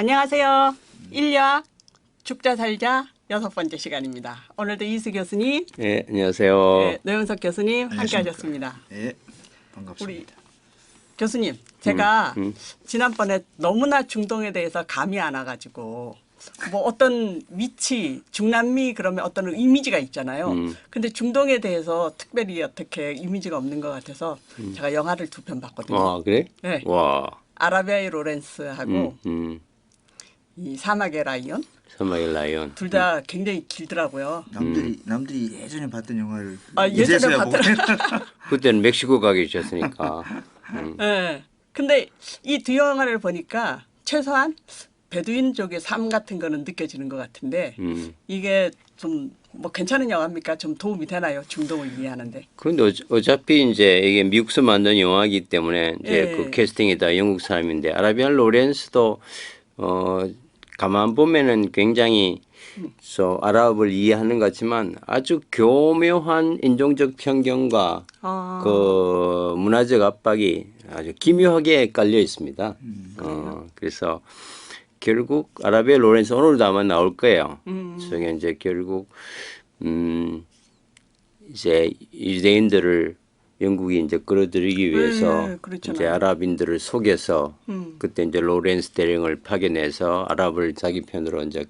안녕하세요. 인류학 죽자 살자 6번째 시간입니다. 오늘도 이수 교수님, 네, 안녕하세요. 네, 노영석 교수님 함께 하셨습니다. 네, 반갑습니다. 우리 교수님, 제가 지난번에 너무나 중동에 대해서 감이 안 와가지고 뭐 어떤 위치, 중남미 그러면 어떤 이미지가 있잖아요. 근데 중동에 대해서 특별히 어떻게 이미지가 없는 것 같아서 제가 영화를 2편 봤거든요. 아, 그래? 네. 와. 아라비아의 로렌스하고 이 사막의 라이온 사막의 라이온. 둘 다 굉장히 길더라고요. 남들이 예전에 봤던 영화를 예전에 이제서야 봤더라고요. 그때는 멕시코 가 계셨으니까. 네. 근데 이 두 영화를 보니까 최소한 베두인족의 삶 같은 거는 느껴지는 것 같은데 이게 좀 뭐 괜찮은 영화입니까? 좀 도움이 되나요? 중동을 이해하는데. 근데 어차피 이제 이게 미국에서 만든 영화이기 때문에 이제 예. 그 캐스팅이 다 영국 사람인데 아라비안 로렌스도 가만 보면은 굉장히 아랍을 이해하는 것 같지만 아주 교묘한 인종적 편견과 그 문화적 압박이 아주 기묘하게 깔려 있습니다. 그래서 결국 아라비아 로렌스 오늘도 아마 나올 거예요. 저게 이제 결국 이제 유대인들을 영국이 이제 끌어들이기 위해서 이제 아랍인들을 속여서 그때 이제 로렌스 대령을 파견해서 아랍을 자기 편으로 이제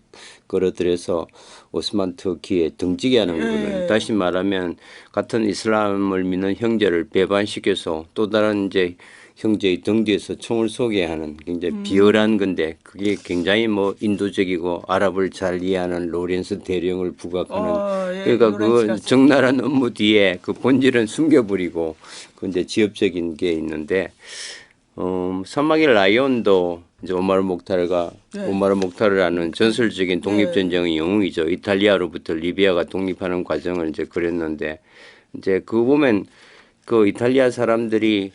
끌어들여서 오스만 터키에 등지게 하는 거거든요. 다시 말하면 같은 이슬람을 믿는 형제를 배반시켜서 또 다른 이제 형제의 등 뒤에서 총을 쏘게 하는 굉장히 비열한 건데 그게 굉장히 뭐 인도적이고 아랍을 잘 이해하는 로렌스 대령을 부각하는 그러니까 그 적나라한 업무 뒤에 그 본질은 숨겨버리고 그 이제 지엽적인 게 있는데 사막의 라이온도 이제 오마르 목타르라는 전설적인 독립전쟁의 영웅이죠. 이탈리아로부터 리비아가 독립하는 과정을 이제 그렸는데 이제 그 보면 그 이탈리아 사람들이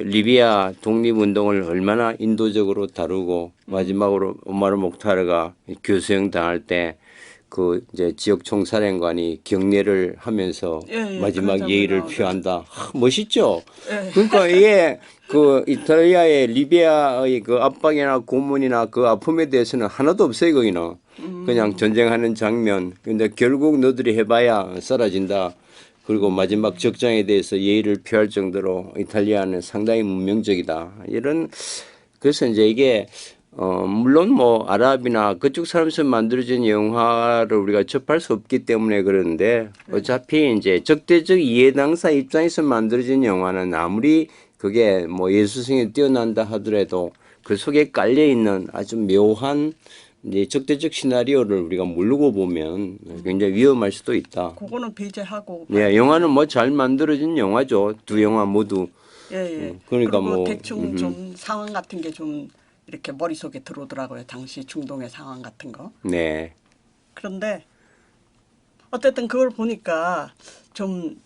리비아 독립운동을 얼마나 인도적으로 다루고 마지막으로 오마르 목타르가 교수형 당할 때 그 이제 지역 총사령관이 경례를 하면서 마지막 예의를 표한다. 멋있죠. 그러니까 이게 그 이탈리아의 리비아의 그 압박이나 고문이나 그 아픔에 대해서는 하나도 없어요 거기는. 그냥 전쟁하는 장면. 근데 결국 너들이 해봐야 사라진다. 그리고 마지막 적장에 대해서 예의를 표할 정도로 이탈리아는 상당히 문명적이다. 이런 그래서 이제 이게 물론 뭐 아랍이나 그쪽 사람에서 만들어진 영화를 우리가 접할 수 없기 때문에 그러는데 어차피 이제 적대적 이해 당사 입장에서 만들어진 영화는 아무리 그게 뭐 예술성이 뛰어난다 하더라도 그 속에 깔려 있는 아주 묘한 이제 적대적 시나리오를 우리가 모르고 보면 굉장히 위험할 수도 있다. 그거는 배제하고. 네, 영화는 뭐 잘 만들어진 영화죠. 두 영화 모두. 그러니까 뭐 대충 좀 상황 같은 게 좀 이렇게 머릿속에 들어오더라고요. 당시 중동의 상황 같은 거. 네. 그런데 어쨌든 그걸 보니까 좀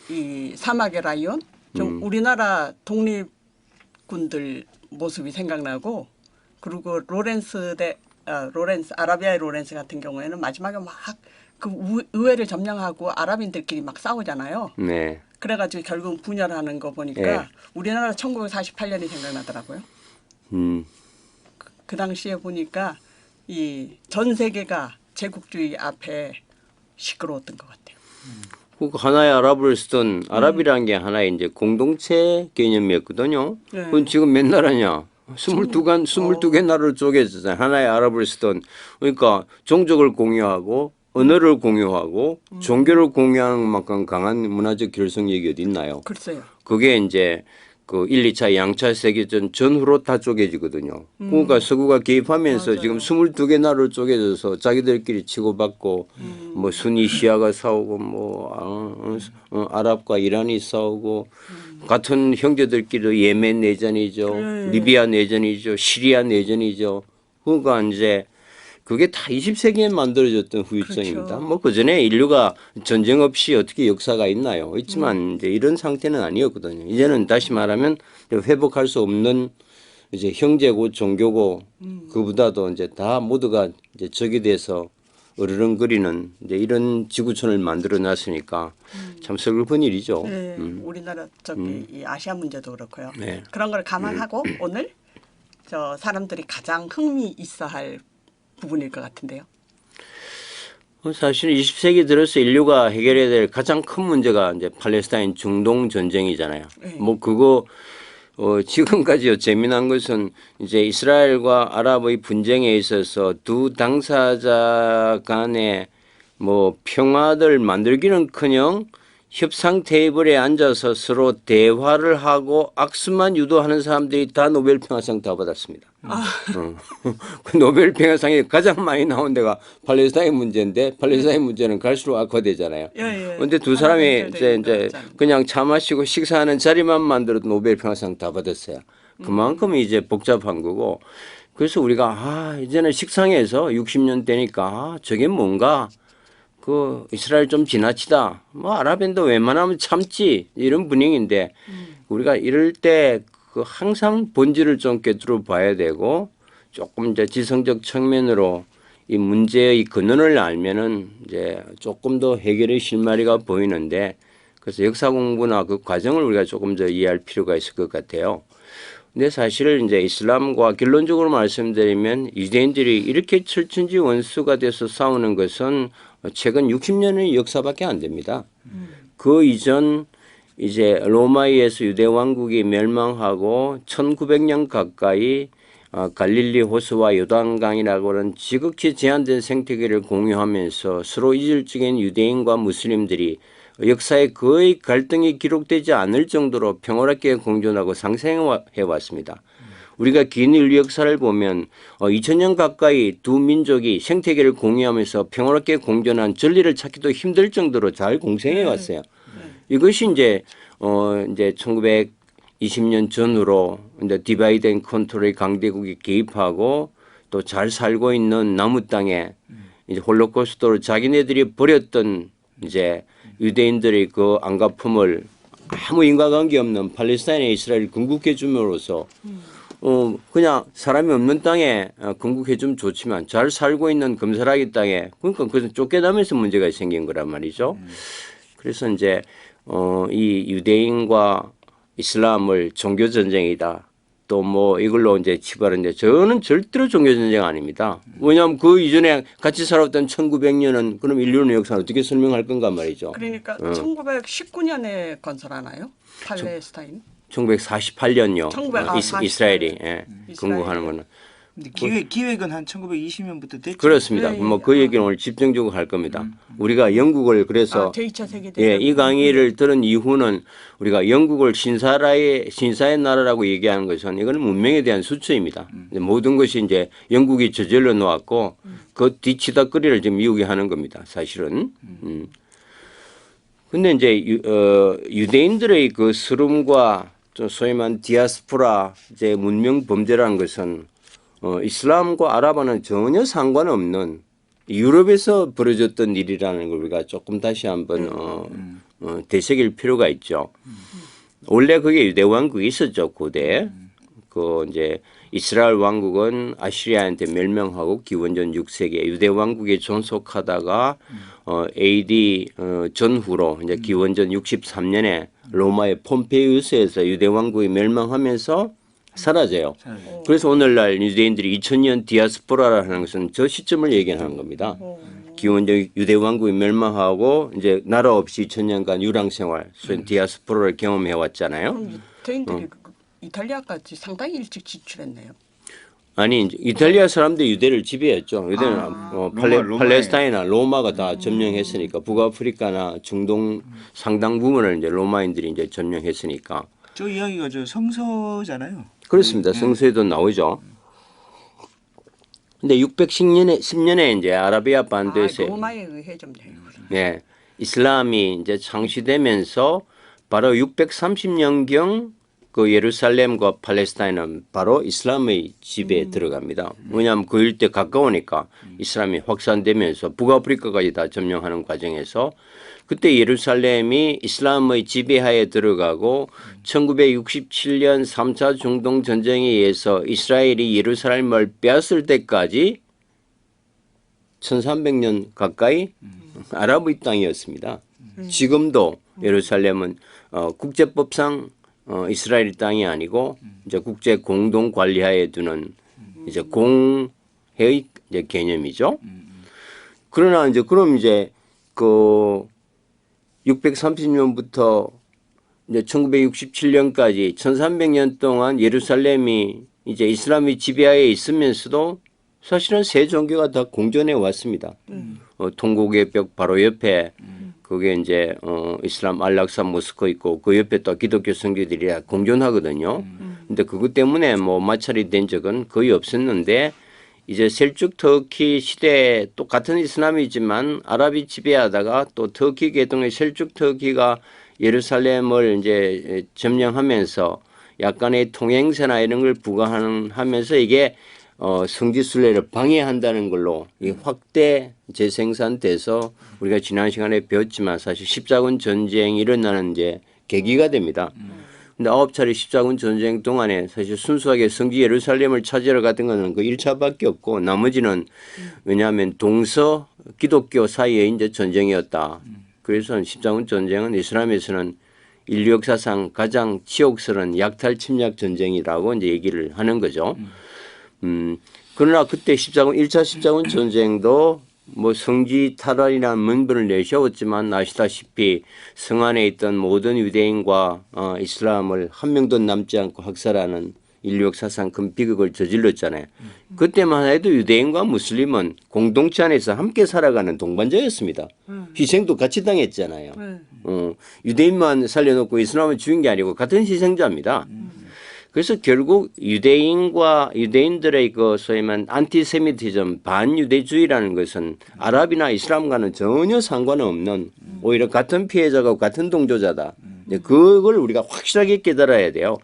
이 사막의 라이온 좀 우리나라 독립군들 모습이 생각나고 그리고 로렌스 아라비아의 로렌스 같은 경우에는 마지막에 막 그 의회를 점령하고 아랍인들끼리 막 싸우잖아요. 네. 그래가지고 결국 분열하는 거 보니까 우리나라 1948년이 생각나더라고요. 그 당시에 보니까 이 전 세계가 제국주의 앞에 시끄러웠던 것 같아요. 그 하나의 아랍을 쓰던 아랍이라는 게 하나의 이제 공동체 개념이었거든요. 그건 지금 몇 나라냐? 22개 나라로 쪼개졌잖아요. 하나의 아랍을 쓰던 그러니까 종족을 공유하고 언어를 공유하고 종교를 공유하는 만큼 강한 문화적 결속력이 어디 있나요? 글쎄요. 그게 이제 그 1, 2차 양차 세계전 전후로 다 쪼개지거든요. 그러니까 서구가 개입하면서 지금 22개 나라로 쪼개져서 자기들끼리 치고받고 뭐 순위 시아가 싸우고 뭐 아랍과 이란이 싸우고 같은 형제들끼리도 예멘 내전이죠. 리비아 내전이죠. 시리아 내전이죠. 그러니까 이제 그게 다 20세기에 만들어졌던 후유증입니다. 뭐 그전에 인류가 전쟁 없이 어떻게 역사가 있나요? 있지만 이제 이런 상태는 아니었거든요. 이제는 다시 말하면 회복할 수 없는 이제 형제고 종교고 그보다도 이제 다 모두가 이제 적이 돼서 으르렁거리는 이제 이런 지구촌을 만들어 놨으니까 참 슬픈 일이죠. 우리나라 저기 이 아시아 문제도 그렇고요. 네. 그런 걸 감안하고 오늘 저 사람들이 가장 흥미 있어할 부분일 것 같은데요. 사실 20세기 들어서 인류가 해결해야 될 가장 큰 문제가 이제 팔레스타인 중동 전쟁이잖아요. 네. 뭐 그거 지금까지요 재미난 것은 이제 이스라엘과 아랍의 분쟁에 있어서 두 당사자 간에 뭐 평화를 만들기는커녕 협상 테이블에 앉아서 서로 대화를 하고 악수만 유도하는 사람들이 다 노벨 평화상 다 받았습니다. 그 노벨 평화상이 가장 많이 나온 데가 팔레스타인 문제인데 팔레스타인 문제는 갈수록 악화되잖아요. 그런데 두 사람이 이제 그냥 차 마시고 식사하는 자리만 만들어도 노벨 평화상 다 받았어요. 그만큼 이제 복잡한 거고 그래서 우리가 이제는 식상해서 60년 되니까 저게 뭔가 그 이스라엘 좀 지나치다. 뭐 아랍인도 웬만하면 참지 이런 분위기인데 우리가 이럴 때 그 항상 본질을 좀 꿰뚫어 봐야 되고 조금 이제 지성적 측면으로 이 문제의 근원을 알면은 이제 조금 더 해결의 실마리가 보이는데 그래서 역사 공부나 그 과정을 우리가 조금 더 이해할 필요가 있을 것 같아요. 근데 사실 이제 이슬람과 결론적으로 말씀드리면 유대인들이 이렇게 철천지 원수가 돼서 싸우는 것은 최근 60년의 역사밖에 안 됩니다. 그 이전 이제 로마에 의해서 유대 왕국이 멸망하고 1900년 가까이 갈릴리 호수와 요단강이라고 하는 지극히 제한된 생태계를 공유하면서 서로 이질적인 유대인과 무슬림들이 역사에 거의 갈등이 기록되지 않을 정도로 평화롭게 공존하고 상생해 왔습니다. 우리가 긴 인류 역사를 보면 2000년 가까이 두 민족이 생태계를 공유하면서 평화롭게 공존한 진리를 찾기도 힘들 정도로 잘 공생해 왔어요. 이것이 이제 1920년 전후로 이제 디바이드 앤 컨트롤의 강대국이 개입하고 또 잘 살고 있는 남우 땅에 이제 홀로코스트로 자기네들이 버렸던 이제 유대인들의 그 안갚음을 아무 인과관계 없는 팔레스타인에 이스라엘 건국해 줌으로써 그냥 사람이 없는 땅에 건국해 주면 좋지만 잘 살고 있는 금사라기 땅에 그러니까 그것은 쫓겨나면서 문제가 생긴 거란 말이죠. 그래서 이제 이 유대인과 이슬람을 종교 전쟁이다. 또 뭐 이걸로 이제 치부하는데 저는 절대로 종교 전쟁 아닙니다. 왜냐하면 그 이전에 같이 살았던 1900년은 그럼 인류의 역사를 어떻게 설명할 건가 말이죠. 그러니까 1919년에 건설하나요? 팔레스타인? 1948년요. 1948. 이스라엘이 이스라엘이. 건국하는 거는. 근데 기획은 한 1920년부터 됐죠. 그렇습니다. 네, 뭐 그 얘기는 오늘 집중적으로 할 겁니다. 우리가 영국을 그래서 제2차 세계대전. 이 강의를 들은 이후는 우리가 영국을 신사의 나라라고 얘기하는 것은 이거는 문명에 대한 수치입니다. 모든 것이 이제 영국이 저질러 놓았고 그 뒤치다거리를 지금 미국이 하는 겁니다. 사실은. 근데 이제 유대인들의 그 스름과 좀 소위 말하는 디아스포라 이제 문명 범죄라는 것은 이슬람과 아랍과는 전혀 상관없는 유럽에서 벌어졌던 일이라는 걸 우리가 조금 다시 한번 되새길 필요가 있죠. 원래 그게 유대 왕국이 있었죠, 고대. 그 이제 이스라엘 왕국은 아시리아한테 멸망하고 기원전 6세기에 유대 왕국에 존속하다가 AD 전후로 이제 기원전 63년에 로마의 폼페이우스에서 유대 왕국이 멸망하면서 사라져요. 그래서 오늘날 유대인들이 2000년 디아스포라라는 것은 저 시점을 얘기하는 겁니다. 기원적 유대 왕국이 멸망하고 이제 나라 없이 2000년간 유랑 생활, 소위 디아스포라를 경험해 왔잖아요. 그럼 유대인들이 이탈리아까지 상당히 일찍 진출했네요. 아니 이제 이탈리아 사람들이 유대를 지배했죠. 유대는 팔레스타인이나 로마가 다 점령했으니까 북아프리카나 중동 상당 부분을 이제 로마인들이 이제 점령했으니까. 저 이야기가 저 성서잖아요. 그렇습니다. 성서에도 나오죠. 근데 610년에 이제 아라비아 반도에서 로마에 의해 점령. 네, 이슬람이 이제 창시되면서 바로 630년경 그 예루살렘과 팔레스타인은 바로 이슬람의 지배에 들어갑니다. 왜냐하면 그 일대 가까우니까 이슬람이 확산되면서 북아프리카까지 다 점령하는 과정에서 그때 예루살렘이 이슬람의 지배하에 들어가고 1967년 3차 중동 전쟁에 의해서 이스라엘이 예루살렘을 빼앗을 때까지 1300년 가까이 아랍의 땅이었습니다. 지금도 예루살렘은 국제법상 이스라엘 땅이 아니고 이제 국제 공동 관리하에 두는 이제 공회의 이제 개념이죠. 그러나 이제 그럼 이제 그 630년부터 이제 1967년까지 1300년 동안 예루살렘이 이제 이슬람이 지배하에 있으면서도 사실은 세 종교가 다 공존해 왔습니다. 통곡의 벽 바로 옆에 그게 이제 이슬람 알락사 모스크 있고 그 옆에 또 기독교 성교들이 공존하거든요. 근데 그것 때문에 뭐 마찰이 된 적은 거의 없었는데 이제 셀죽 터키 시대에 또 같은 이슬람이지만 아랍이 지배하다가 또 터키 계통의 셀죽 터키가 예루살렘을 이제 점령하면서 약간의 통행세나 이런 걸 부과하면서 이게 성지 순례를 방해한다는 걸로 이 확대 재생산돼서 우리가 지난 시간에 배웠지만 사실 십자군 전쟁이 일어나는 이제 계기가 됩니다. 근데 9차례 십자군 전쟁 동안에 사실 순수하게 성지 예루살렘을 찾으러 갔던 거는 그 1차밖에 없고 나머지는 왜냐하면 동서 기독교 사이에 이제 전쟁이었다. 그래서 십자군 전쟁은 이슬람에서는 인류 역사상 가장 치욕스러운 약탈 침략 전쟁이라고 이제 얘기를 하는 거죠. 그러나 그때 1차 십자군 전쟁도 뭐 성지 탈환이라는 문번을 내세웠지만 아시다시피 성 안에 있던 모든 유대인과 이슬람을 한 명도 남지 않고 학살하는 인류 역사상 큰 비극을 저질렀잖아요. 그때만 해도 유대인과 무슬림은 공동체 안에서 함께 살아가는 동반자였습니다. 희생도 같이 당했잖아요. 유대인만 살려놓고 이슬람을 죽인 게 아니고 같은 희생자입니다. 그래서 결국 유대인들의 그 소위 말하는 안티세미티즘 반유대주의라는 것은 아랍이나 이슬람과는 전혀 상관은 없는 오히려 같은 피해자가 같은 동조자다. 그걸 우리가 확실하게 깨달아야 돼요.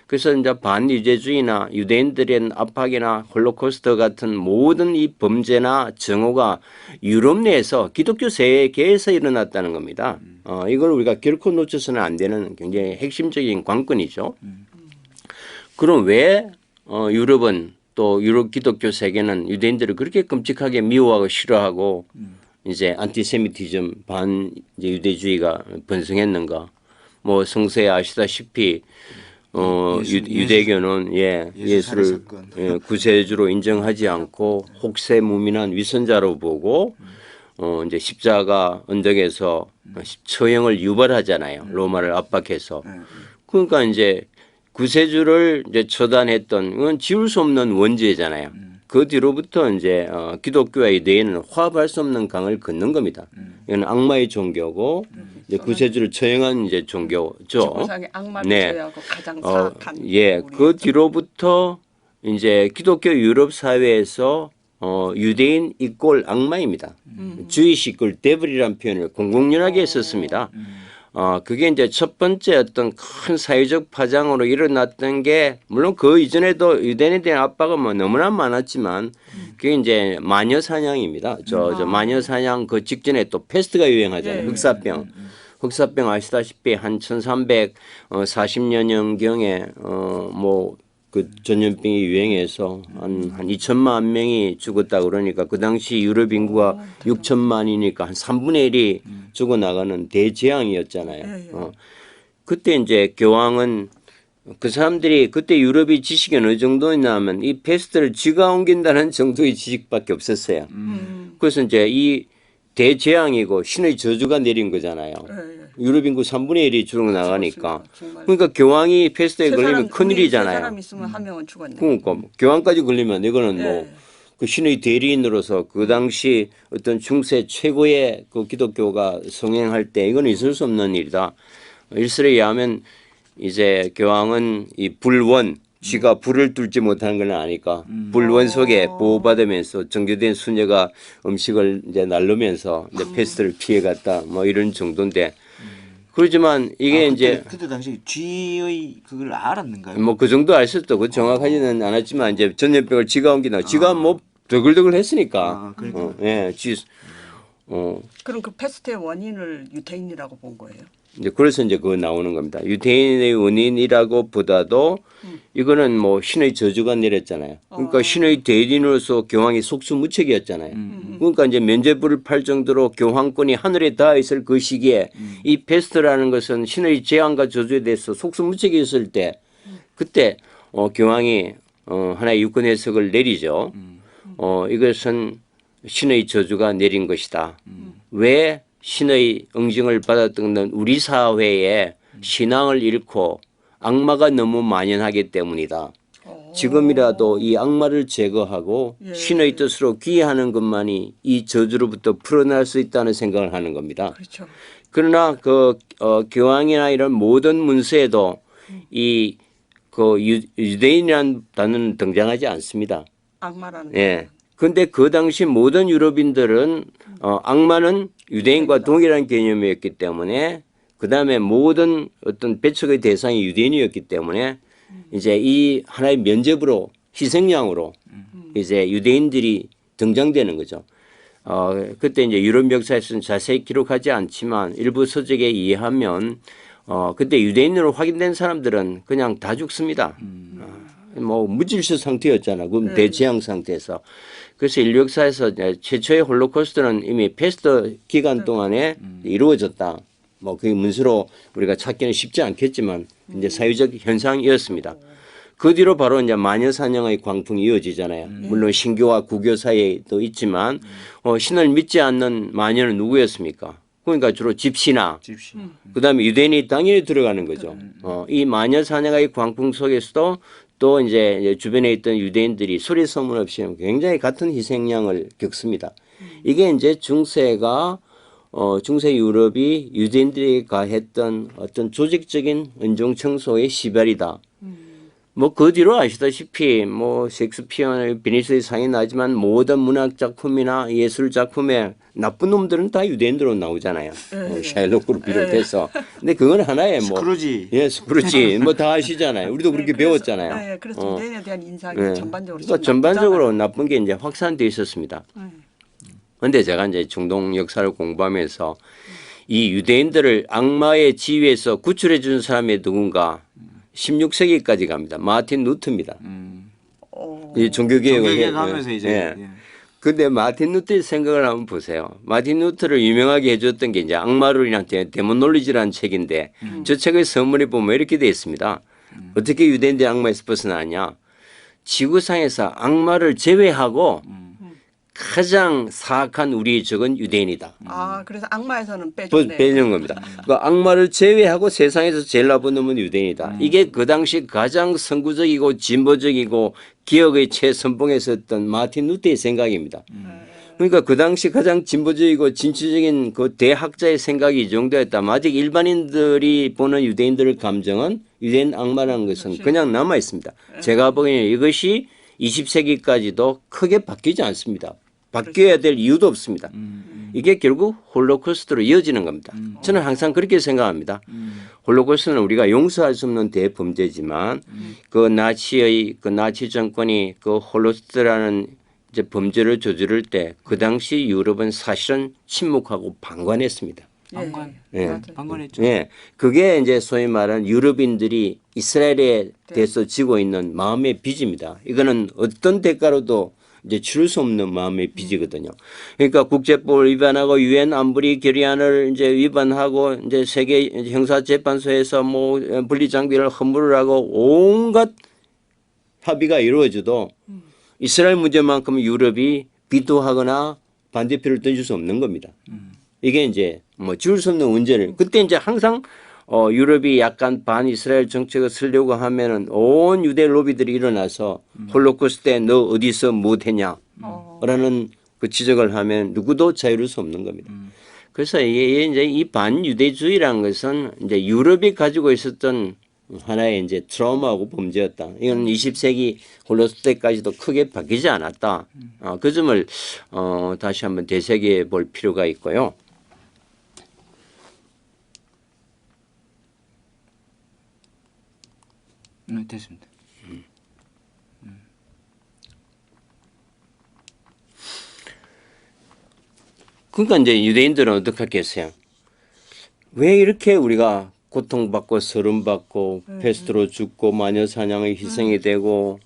그래서 이제 반유대주의나 유대인들의 압박이나 홀로코스트 같은 모든 이 범죄나 정오가 유럽 내에서 기독교 세계에서 일어났다는 겁니다. 이걸 우리가 결코 놓쳐서는 안 되는 굉장히 핵심적인 관건이죠. 그럼 왜 유럽은 또 유럽 기독교 세계는 유대인들을 그렇게 끔찍하게 미워하고 싫어하고 이제 안티세미티즘 반 이제 유대주의가 번성했는가? 뭐 성서에 아시다시피 유대교는 예수를 구세주로 인정하지 않고 혹세무민한 위선자로 보고 이제 십자가 언덕에서 처형을 유발하잖아요. 로마를 압박해서. 그러니까 이제 구세주를 이제 처단했던 건 지울 수 없는 원죄잖아요. 그 뒤로부터 이제 기독교와 유대인은 화합할 수 없는 강을 걷는 겁니다. 이건 악마의 종교고 이제 구세주를 처형한 이제 종교죠. 지구상의 악마를 제외하고 가장 사악한. 그 뒤로부터 이제 기독교 유럽 사회에서 유대인 이꼴 악마입니다. 주이시 이꼴 데블이라는 표현을 공공연하게 썼습니다. 그게 이제 첫 번째 어떤 큰 사회적 파장으로 일어났던 게 물론 그 이전에도 유대인에 대한 압박은 뭐 너무나 많았지만 그게 이제 마녀 사냥입니다. 저 마녀 사냥 그 직전에 또 패스트가 유행하잖아요. 흑사병. 흑사병 아시다시피 한 1340년경에 뭐 그 전염병이 유행해서 한 2천만 명이 죽었다 그러니까 그 당시 유럽 인구가 6천만이니까 한 3분의 1이 죽어나가는 대재앙이었잖아요. 그때 이제 교황은 그 사람들이 그때 유럽이 지식이 어느 정도였냐면 이 패스트를 쥐가 옮긴다는 정도의 지식밖에 없었어요. 그래서 이제 이 대재앙이고 신의 저주가 내린 거잖아요. 유럽 인구 3분의 1이 죽어나가니까. 그러니까 교황이 패스트에 걸리면 큰일이잖아요. 세 사람 있으면 한 명은 죽었네. 그러니까 교황까지 걸리면 이거는 뭐 그 신의 대리인으로서 그 당시 어떤 중세 최고의 그 기독교가 성행할 때 이건 있을 수 없는 일이다. 일설에 의하면 이제 교황은 이 불원 쥐가 불을 뚫지 못하는 건 아니까 불원 속에 보호받으면서 정제된 수녀가 음식을 이제 나르면서 이제 패스트를 피해갔다 뭐 이런 정도인데 그렇지만 이게 이제 그때 당시 쥐의 그걸 알았는가요? 뭐 그 정도 알 수 있어. 그 정확하지는 않았지만 이제 전염병을 쥐가 옮긴다. 쥐가 뭐 더글더글 했으니까. 그러니까. 쥐 그럼 그 패스트의 원인을 유태인이라고 본 거예요? 이제 그래서 이제 그거 나오는 겁니다. 유대인의 원인이라고 보다도 이거는 뭐 신의 저주가 내렸잖아요. 그러니까 신의 대리인으로서 교황이 속수무책이었잖아요. 그러니까 이제 면죄부를 팔 정도로 교황권이 하늘에 닿아 있을 그 시기에 이 패스트라는 것은 신의 재앙과 저주에 대해서 속수무책이었을 때 그때 교황이 하나의 유권 해석을 내리죠. 이것은 신의 저주가 내린 것이다. 왜 신의 응징을 받았던 우리 사회에 신앙을 잃고 악마가 너무 만연하기 때문이다. 지금이라도 이 악마를 제거하고 신의 뜻으로 귀의하는 것만이 이 저주로부터 풀어날 수 있다는 생각을 하는 겁니다. 그렇죠. 그러나 그 교황이나 이런 모든 문서에도 이 그 유대인이라는 단어는 등장하지 않습니다. 악마라는 예. 근데 그 당시 모든 유럽인들은 악마는 유대인과 동일한 개념이었기 때문에 그 다음에 모든 어떤 배척의 대상이 유대인이었기 때문에 이제 이 하나의 면죄부로 희생양으로 이제 유대인들이 등장되는 거죠. 그때 이제 유럽 역사에서는 자세히 기록하지 않지만 일부 서적에 의하면 그때 유대인으로 확인된 사람들은 그냥 다 죽습니다. 뭐 무질서 상태였잖아. 그 대재앙 상태에서. 그래서 인류 역사에서 최초의 홀로코스트는 이미 패스트 기간 동안에 이루어졌다. 뭐 그 문서로 우리가 찾기는 쉽지 않겠지만 이제 사회적 현상이었습니다. 그 뒤로 바로 이제 마녀사냥의 광풍이 이어지잖아요. 물론 신교와 구교 사이에도 있지만 신을 믿지 않는 마녀는 누구였습니까? 그러니까 주로 집시나 그다음에 유대인이 당연히 들어가는 거죠. 이 마녀사냥의 광풍 속에서도 또 이제 주변에 있던 유대인들이 소리 소문 없이 굉장히 같은 희생양을 겪습니다. 이게 이제 중세 유럽이 유대인들이 가했던 어떤 조직적인 은종 청소의 시발이다. 뭐 그 뒤로 아시다시피 뭐 셰익스피어의 비니스의 상이 나지만 모든 문학 작품이나 예술 작품에 나쁜 놈들은 다 유대인들로 나오잖아요. 샤일록을 비롯해서. 근데 그건 하나의 뭐 스크루지. 예, 스크루지 뭐 다 아시잖아요. 우리도 그렇게 배웠잖아요. 네, 그래서 유대인에 대한 인상이 예. 전반적으로 그러니까 전반적으로 나쁜 게 이제 확산돼 있었습니다. 그런데 제가 이제 중동 역사를 공부하면서 이 유대인들을 악마의 지위에서 구출해 준 사람이 누군가 16세기까지 갑니다. 마틴 루터입니다. 이 종교개혁을 종교개혁하면서 이제 예. 근데 마틴 루터의 생각을 한번 보세요. 마틴 루터를 유명하게 해줬던 게 이제 악마로 인한 데모놀리지라는 책인데 저 책의 서문에 보면 이렇게 되어 있습니다. 어떻게 유대인들이 악마에서 벗어나냐. 지구상에서 악마를 제외하고 가장 사악한 우리의 적은 유대인이다. 그래서 악마에서는 빼줬네. 빼는 겁니다. 그러니까 악마를 제외하고 세상에서 제일 나쁜 놈은 유대인이다. 이게 그 당시 가장 선구적이고 진보적이고 기억의 최선봉에 섰던 마틴 루터의 생각입니다. 그러니까 그 당시 가장 진보적이고 진취적인 그 대학자의 생각이 이 정도였다면 아직 일반인들이 보는 유대인들의 감정은 유대인 악마라는 것은 그냥 남아 있습니다. 제가 보기에는 이것이 20세기까지도 크게 바뀌지 않습니다. 바뀌어야 될 이유도 없습니다. 이게 결국 홀로코스트로 이어지는 겁니다. 저는 항상 그렇게 생각합니다. 홀로코스트는 우리가 용서할 수 없는 대범죄지만 그 나치 정권이 그 홀로코스트라는 이제 범죄를 저지를 때 그 당시 유럽은 사실은 침묵하고 방관했습니다. 방관했죠. 예, 그게 이제 소위 말하는 유럽인들이 이스라엘에 대해서 지고 있는 마음의 빚입니다. 이거는 어떤 대가로도 이제 치를 수 없는 마음의 빚이거든요. 그러니까 국제법을 위반하고 유엔 안보리 결의안을 이제 위반하고 이제 세계 형사재판소에서 뭐 분리 장비를 허물을 하고 온갖 합의가 이루어져도 이스라엘 문제만큼 유럽이 비토하거나 반대표를 던질 수 없는 겁니다. 이게 이제 뭐 지울 수 없는 문제를 그때 이제 항상 유럽이 약간 반이스라엘 정책을 쓰려고 하면은 온 유대 로비들이 일어나서 홀로코스트 때 너 어디서 못했냐 라는 그 지적을 하면 누구도 자유로울 수 없는 겁니다. 그래서 이게 이제 이 반유대주의라는 것은 이제 유럽이 가지고 있었던 하나의 이제 트라우마하고 범죄였다. 이건 20세기 홀로코스트 때까지도 크게 바뀌지 않았다. 그 점을 다시 한번 되새겨 볼 필요가 있고요. 네, 됐습니다. 그러니까 이제 유대인들은 어떻게 했겠어요? 왜 이렇게 우리가 고통받고 서름받고 패스트로 죽고 마녀 사냥의 희생이 되고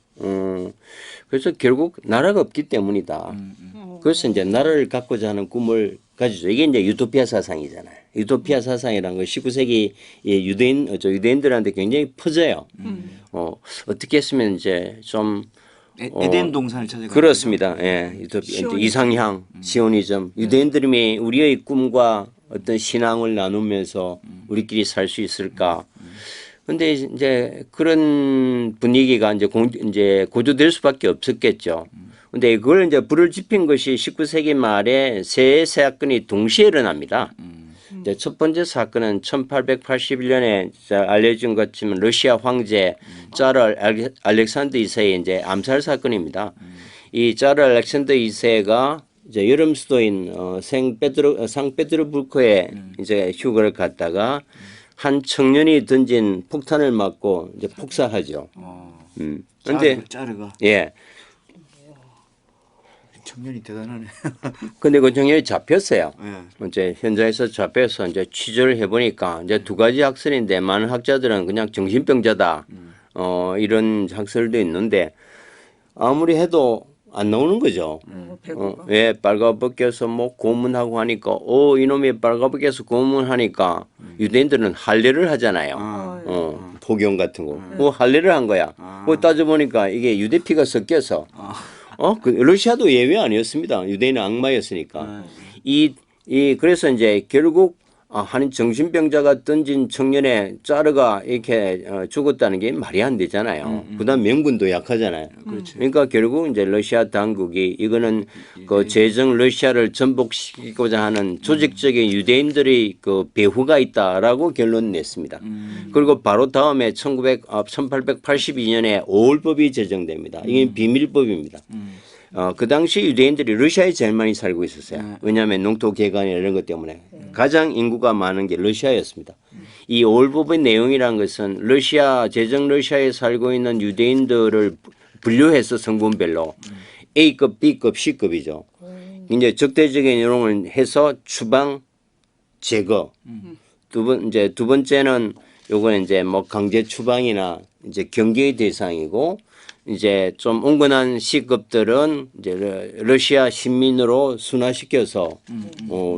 그래서 결국 나라가 없기 때문이다. 그래서 이제 나라를 갖고자 하는 꿈을 가지죠. 이게 이제 유토피아 사상이잖아요. 유토피아 사상이라는 건 19세기 유대인들한테 굉장히 퍼져요. 어떻게 했으면 이제 좀 에덴 동산을 찾아가. 그렇습니다. 예, 이상향, 시오니즘, 유대인들이 우리의 꿈과 어떤 신앙을 나누면서 우리끼리 살 수 있을까? 근데 이제 그런 분위기가 이제 고조될 수밖에 없었겠죠. 근데 그걸 이제 불을 지핀 것이 19세기 말에 세 사건이 동시에 일어납니다. 이제 첫 번째 사건은 1881년에 알려진 것처럼 러시아 황제 짜르 알렉산더 2세의 이제 암살 사건입니다. 이 짜르 알렉산더 2세가 이제 여름 수도인 상페테르부르크에 이제 휴가를 갔다가 한 청년이 던진 폭탄을 맞고 이제 폭사하죠. 그런데 짜르가 예. 청년이 대단하네. 근데 그 청년이 잡혔어요. 예. 이제 현장에서 잡혀서 이제 취조를 해보니까 이제 두 가지 학설인데 많은 학자들은 그냥 정신병자다. 이런 학설도 있는데 아무리 해도 안 나오는 거죠. 예, 빨가벗겨서 뭐 고문하고 하니까 이놈이 빨가벗겨서 고문하니까 유대인들은 할례를 하잖아요. 포경 같은 거. 그 할례를 한 거야. 그 따져보니까 이게 유대 피가 섞여서 러시아도 예외 아니었습니다. 유대인은 악마였으니까. 그래서 이제 결국 한 정신병자가 던진 청년의 짜르가 이렇게 죽었다는 게 말이 안 되잖아요. 그다음 명분도 약하잖아요. 그러니까 결국 이제 러시아 당국이 이거는 그 제정 러시아를 전복시키고자 하는 조직적인 유대인들의 그 배후가 있다라고 결론 냈습니다. 그리고 바로 다음에 1882년에 5월법이 제정됩니다. 이게 비밀법입니다. 그 당시 유대인들이 러시아에 제일 많이 살고 있었어요. 왜냐하면 농토 개간이나 이런 것 때문에 가장 인구가 많은 게 러시아였습니다. 이 5월법의 내용이란 것은 제정 러시아에 살고 있는 유대인들을 분류해서 성분별로 A급, B급, C급이죠. 이제 적대적인 내용을 해서 추방, 제거. 두 번째는 요건 이제 뭐 강제 추방이나 이제 경계의 대상이고 이제 좀 온건한 C급들은 이제 러시아 시민으로 순화시켜서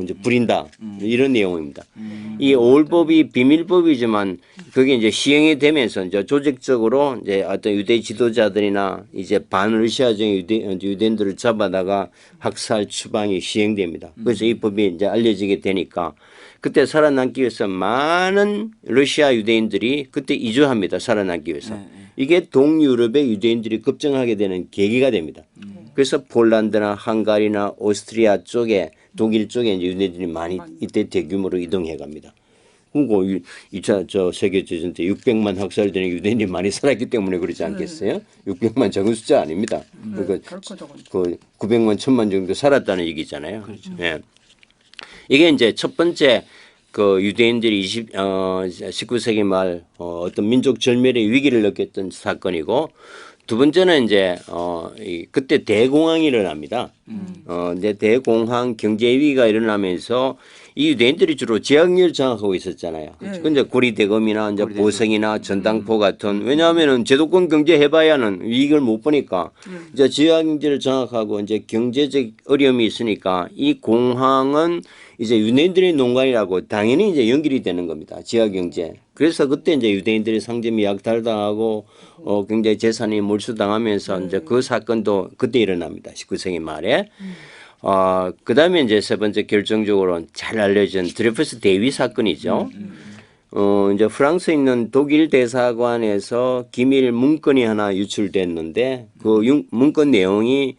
이제 부린다 이런 내용입니다. 이 5월법이 비밀법이지만 그게 이제 시행이 되면서 이제 조직적으로 이제 어떤 유대 지도자들이나 이제 반러시아적인 유대인들을 잡아다가 학살 추방이 시행됩니다. 그래서 이 법이 이제 알려지게 되니까 그때 살아남기 위해서 많은 러시아 유대인들이 그때 이주합니다. 살아남기 위해서. 이게 동유럽의 유대인들이 급증하게 되는 계기가 됩니다. 그래서 폴란드나 헝가리나 오스트리아 쪽에 독일 쪽에 이제 유대인들이 많이 이때 대규모로 이동해 갑니다. 그리고 2차 세계대전 때 600만 학살되는 유대인이 많이 살았기 때문에 그러지 않겠어요? 600만 적은 숫자 아닙니다. 그러니까 그 900만, 1000만 정도 살았다는 얘기잖아요. 그렇죠. 예. 이게 이제 첫 번째 그 유대인들이 19세기 말 어떤 민족 절멸의 위기를 느꼈던 사건이고 두 번째는 이제 그때 대공황이 일어납니다. 이제 대공황 경제 위기가 일어나면서 이 유대인들이 주로 지역을 장악하고 있었잖아요. 근데 고리대금이나 이제 보성이나 전당포 같은 왜냐하면은 제도권 경제 해봐야는 이익을 못 보니까 이제 지역 경제를 장악하고 이제 경제적 어려움이 있으니까 이 공황은 이제 유대인들의 농간이라고 당연히 이제 연결이 되는 겁니다. 지역 경제. 그래서 그때 이제 유대인들이 상점이 약탈당하고 굉장히 재산이 몰수당하면서 이제 그 사건도 그때 일어납니다. 19세기 말에. 그 다음에 이제 세 번째 결정적으로 잘 알려진 드레푸스 대위 사건이죠. 이제 프랑스에 있는 독일 대사관에서 기밀 문건이 하나 유출됐는데 그 문건 내용이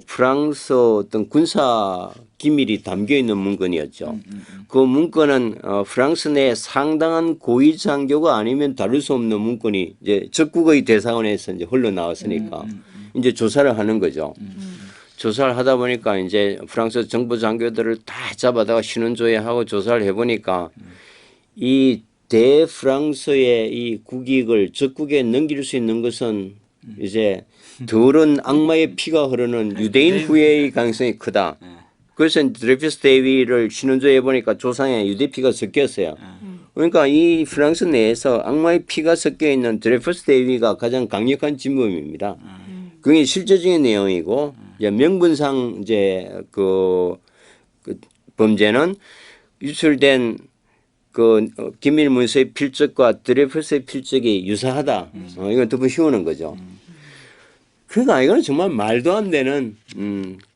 프랑스 어떤 군사 기밀이 담겨 있는 문건이었죠. 그 문건은 프랑스 내 상당한 고위 장교가 아니면 다룰 수 없는 문건이 이제 적국의 대사관에서 이제 흘러나왔으니까 이제 조사를 하는 거죠. 조사를 하다 보니까 이제 프랑스 정부 장교들을 다 잡아다가 신원조회하고 조사를 해보니까 이 대프랑스의 이 국익을 적국에 넘길 수 있는 것은 이제 더러운 악마의 피가 흐르는 유대인 후예의 가능성이 크다. 그래서 드레이퍼스 대위를 신원조에 보니까 조상에 유대 피가 섞였어요. 그러니까 이 프랑스 내에서 악마의 피가 섞여 있는 드레이퍼스 대위가 가장 강력한 진범입니다. 그게 실제적인 내용이고 이제 명분상 이제 그 범죄는 유출된 그 기밀 문서의 필적과 드레이퍼스의 필적이 유사하다. 이건 더 쉬우는 거죠. 그러니까 이거는 정말 말도 안 되는.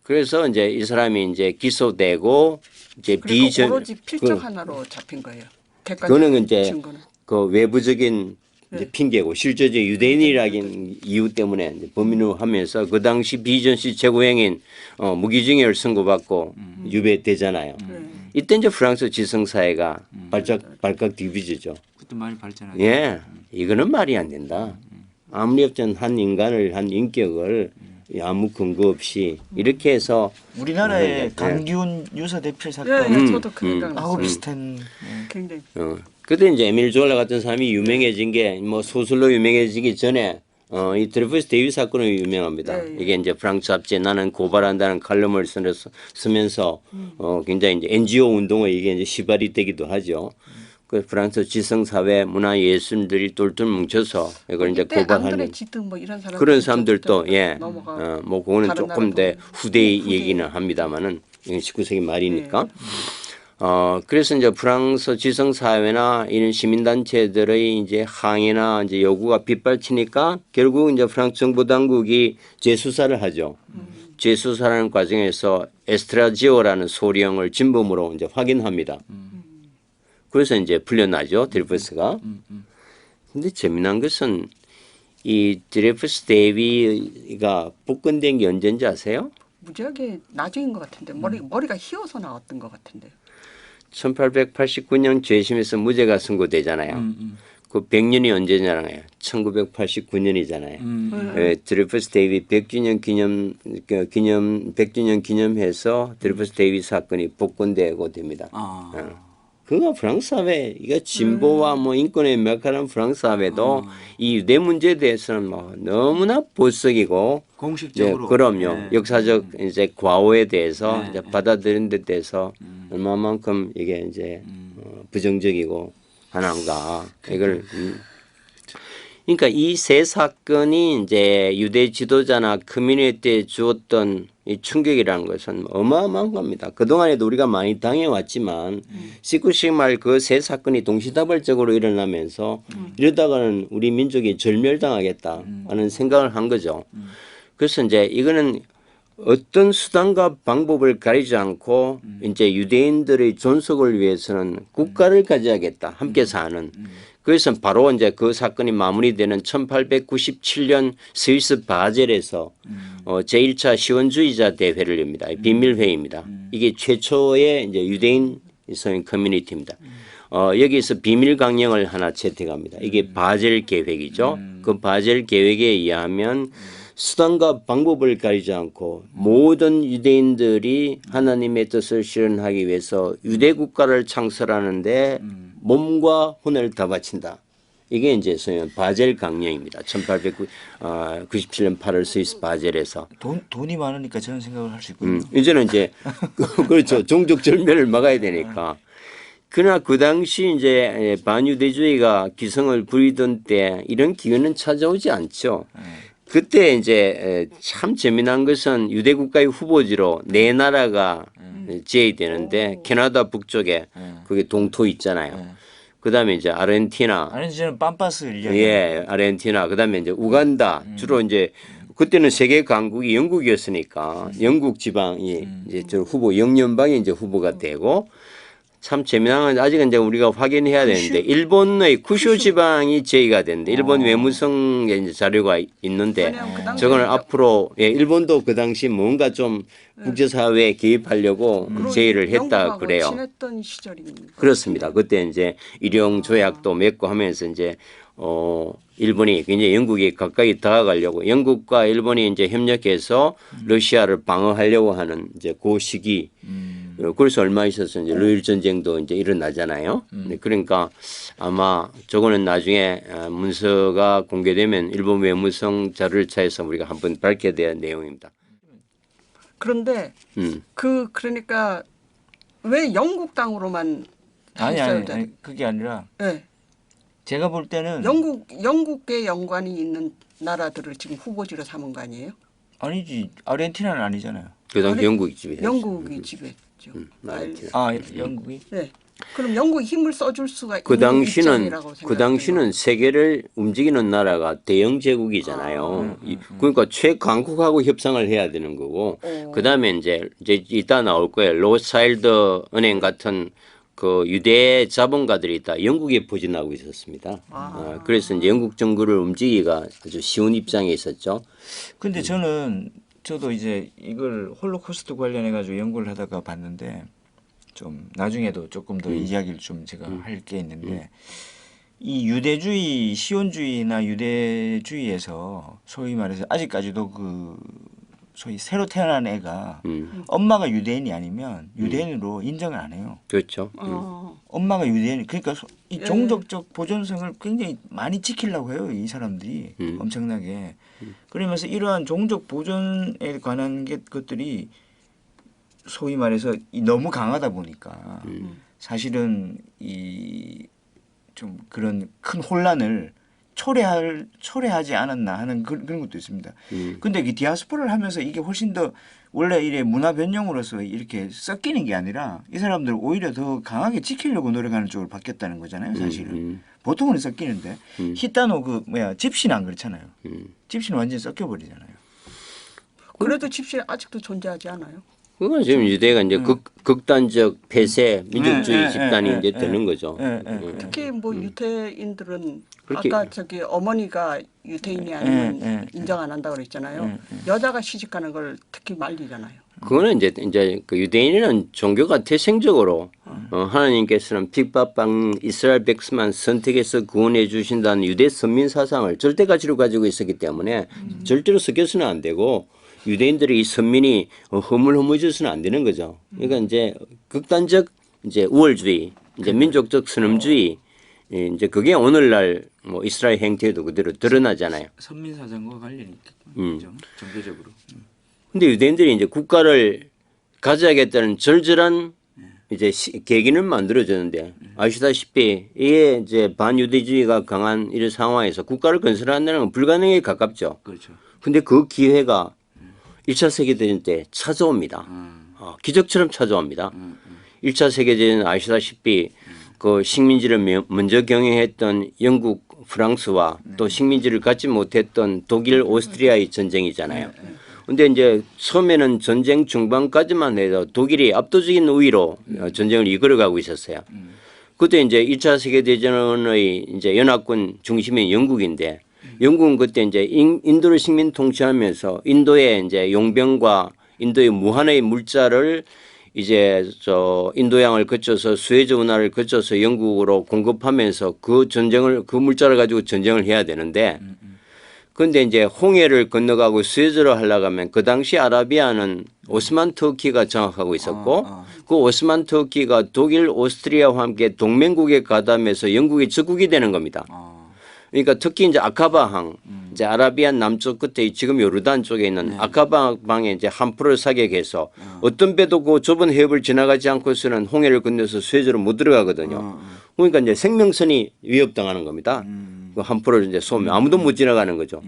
그래서 이제 이 사람이 이제 기소되고 이제 그리고 오로지 필적 하나로 잡힌 거예요. 그거는 이제 증거는. 그 외부적인 이제 핑계고 실제적 유대인이라는 이유 때문에 이제 범인으로 하면서 그 당시 비전시 최고행인 무기징역을 선고받고 유배되잖아요. 이때 이제 프랑스 지성사회가 발칵 뒤비지죠. 그때 많이 발전하죠. 예, 이거는 말이 안 된다. 아무리 없던 한 인간을 한 인격을 아무 근거 없이 이렇게 해서 우리나라의 강기훈 유서 대필 예, 사건 예, 저도 그 하고 생각났어요. 비슷한 굉장히 그때 이제 에밀 졸라 같은 사람이 유명해진 게 뭐 소설로 유명해지기 전에 이 드레이퍼스 대위 사건으로 유명합니다. 네, 이게 이제 프랑스 잡지에 나는 고발한다는 칼럼을 쓰면서 굉장히 이제 NGO 운동에 이게 이제 시발이 되기도 하죠. 그 프랑스 지성사회 문화예술들이 똘똘 뭉쳐서 이걸 이제 고발하는 앙드레 지드 뭐 이런 사람 그런 사람들도 예, 넘어가 뭐 그거는 다른 조금 더 나라도 후대의 후대. 얘기는 합니다만은 이건 19세기 말이니까. 그래서 이제 프랑스 지성사회나 이런 시민단체들의 이제 항의나 이제 요구가 빗발치니까 결국 이제 프랑스 정부 당국이 재수사를 하죠. 재수사하는 과정에서 에스트라지오라는 소령을 진범으로 이제 확인합니다. 그래서 이제 풀려나죠, 드레이퍼스가. 근데 재미난 것은 이 드레이퍼스 대위가 복권된 게 언제인지 아세요? 무지하게 나중인 것 같은데 머리가 휘어서 나왔던 것 같은데. 1889년 재심에서 무죄가 선고되잖아요. 그 100년이 언제냐고요? 1989년이잖아요. 드레이퍼스 대위 100주년 100주년 기념해서 드레이퍼스 대위 사건이 복권되고 됩니다. 그거 프랑스 사회, 이거 진보와 뭐 인권에 명확한 프랑스 사회도 이 유대 문제에 대해서는 뭐 너무나 보수적이고 공식적으로 그럼요. 역사적 이제 과오에 대해서 이제 받아들인 데 대해서 얼마만큼 이게 이제 부정적이고 하나인가 이걸 그러니까 이 세 사건이 이제 유대 지도자나 커뮤니티에 주었던 이 충격이라는 것은 어마어마한 겁니다. 그동안에도 우리가 많이 당해왔지만 19세기 말 그 세 사건이 동시다발적으로 일어나면서 이러다가는 우리 민족이 절멸당하겠다 하는 생각을 한 거죠. 그래서 이제 이거는 어떤 수단과 방법을 가리지 않고 이제 유대인들의 존속을 위해서는 국가를 가져야겠다. 함께 사는. 그래서 바로 이제 그 사건이 마무리되는 1897년 스위스 바젤에서 제1차 시원주의자 대회를 엽니다. 비밀회의입니다. 이게 최초의 이제 유대인 성인 커뮤니티입니다. 여기서 비밀 강령을 하나 채택합니다. 이게 바젤 계획이죠. 그 바젤 계획에 의하면 수단과 방법을 가리지 않고 모든 유대인들이 하나님의 뜻을 실현하기 위해서 유대 국가를 창설하는데 몸과 혼을 다 바친다. 이게 이제 소위 바젤 강령입니다. 1897년 8월 스위스 바젤에서 돈이 많으니까 저런 생각을 할 수 있군요. 이제는 이제 그렇죠. 종족 절멸을 막아야 되니까. 그러나 그 당시 이제 반유대주의가 기승을 부리던 때 이런 기회는 찾아오지 않죠. 그때 이제 참 재미난 것은 유대 국가의 후보지로 네 나라가 제외되는데 캐나다 북쪽에 그게 동토 있잖아요. 그다음에 이제 아르헨티나는 빰빠스 이야기. 예, 아르헨티나. 그다음에 이제 우간다. 주로 이제 그때는 세계 강국이 영국이었으니까 영국 지방이 이제 저 후보 영연방이 이제 후보가 되고 참 재미난 건 아직은 이제 우리가 확인해야 되는데 일본의 쿠슈 지방이 제의가 되는데 일본 외무성에 이제 자료가 있는데 저거는 앞으로 예, 일본도 그 당시 뭔가 좀 국제사회에 개입하려고 제의를 했다 그래요. 친했던 시절입니다. 그렇습니다. 그때 이제 일용 조약도 맺고 하면서 이제 일본이 굉장히 영국이 가까이 다가가려고 영국과 일본이 이제 협력해서 러시아를 방어하려고 하는 이제 그 시기. 그래서 얼마 있어서 이제 러일 전쟁도 이제 일어나잖아요. 그러니까 아마 저거는 나중에 문서가 공개되면 일본 외무성 자료를 차에서 우리가 한번 밝혀야 될 내용입니다. 그런데 그러니까 왜 영국 땅으로만 했어야 돼? 아니 그게 아니라 네. 제가 볼 때는 영국의 연관이 있는 나라들을 지금 후보지로 삼은 거 아니에요? 아니지 아르헨티나는 아니잖아요. 그 당시 영국이 지배했죠. 영국이 지배했죠. 아르헨티나. 아 영국이? 네. 그럼 영국이 힘을 써줄 수가 그 있는 당시는 입장이라고 그 당시는 세계를 움직이는 나라가 대영 제국이잖아요. 그러니까 최강국하고 협상을 해야 되는 거고 그다음에 이제 이따 나올 거예요. 로스차일드 은행 같은 그 유대 자본가들이 다 영국에 포진하고 있었습니다. 그래서 이제 영국 정부를 움직이기가 아주 쉬운 입장에 있었죠. 근데 저도 이제 이걸 홀로코스트 관련해 가지고 연구를 하다가 봤는데 좀 나중에도 조금 더 이야기를 좀 제가 할 게 있는데 이 유대주의 시온주의나 유대주의에서 소위 말해서 아직까지도 그 소위 새로 태어난 애가 엄마가 유대인이 아니면 유대인으로 인정을 안 해요. 그렇죠. 엄마가 유대인 그러니까 이 종족적 보존성을 굉장히 많이 지키려고 해요. 이 사람들이 엄청나게. 그러면서 이러한 종족 보존에 관한 것들이 소위 말해서 너무 강하다 보니까 사실은 이 좀 그런 큰 혼란을 초래하지 않았나 하는 그런 것도 있습니다. 근데 이 디아스포라를 하면서 이게 훨씬 더 원래 이래 문화 변형으로서 이렇게 섞이는 게 아니라 이 사람들 오히려 더 강하게 지키려고 노력하는 쪽으로 바뀌었다는 거잖아요. 사실은 보통은 섞이는데 히타노 그 집시는 안 그렇잖아요. 집시는 완전히 섞여버리잖아요. 그래도 집시 아직도 존재하지 않아요? 그건 지금 유대가 이제 극단적 폐쇄 민족주의 집단이 이제 되는 거죠. 특히 뭐 유태인들은 그렇게- 아까 저기 어머니가 유태인이 아니면 인정 안 한다고 그랬잖아요. 여자가 시집가는 걸 특히 말리잖아요. 그거는 이제 그 유대인은 종교가 태생적으로 하나님께서는 핍박받는 이스라엘 백성만 선택해서 구원해 주신다는 유대 선민 사상을 절대 가치로 가지고 있었기 때문에 절대로 섞여서는 안 되고 유대인들이 이 선민이 허물허물져서는 안 되는 거죠. 그러니까 이제 극단적 이제 우월주의, 이제 민족적 선험주의 이제 그게 오늘날 뭐 이스라엘 행태에도 그대로 드러나잖아요. 선민 사상과 관련이 있겠죠. 정교적으로. 근데 유대인들이 이제 국가를 가져야겠다는 절절한 이제 계기는 만들어졌는데 아시다시피 이게 이제 반유대주의가 강한 이런 상황에서 국가를 건설한다는 건 불가능에 가깝죠. 그렇죠. 근데 그 기회가 1차 세계대전 때 찾아옵니다. 기적처럼 찾아옵니다. 1차 세계대전 아시다시피 그 식민지를 먼저 경영했던 영국, 프랑스와 또 식민지를 갖지 못했던 독일, 오스트리아의 전쟁이잖아요. 근데 이제 처음에는 전쟁 중반까지만 해도 독일이 압도적인 우위로 전쟁을 이끌어가고 있었어요. 그때 이제 1차 세계대전의 이제 연합군 중심인 영국인데 영국은 그때 이제 인도를 식민 통치하면서 인도의 이제 용병과 인도의 무한의 물자를 이제 인도양을 거쳐서 수에즈 운하를 거쳐서 영국으로 공급하면서 그 물자를 가지고 전쟁을 해야 되는데 그런데 이제 홍해를 건너가고 수에즈로 하려고 하면 그 당시 아라비아는 오스만 터키가 장악하고 있었고 그 오스만 터키가 독일, 오스트리아와 함께 동맹국에 가담해서 영국의 적국이 되는 겁니다. 그러니까 특히 이제 아카바항, 이제 아라비안 남쪽 끝에 지금 요르단 쪽에 있는 아카바항에 이제 함프를 사격해서 어떤 배도 그 좁은 해협을 지나가지 않고서는 홍해를 건너서 수에즈로 못 들어가거든요. 그러니까 이제 생명선이 위협당하는 겁니다. 그 함프를 이제 쏘면 아무도 못 지나가는 거죠.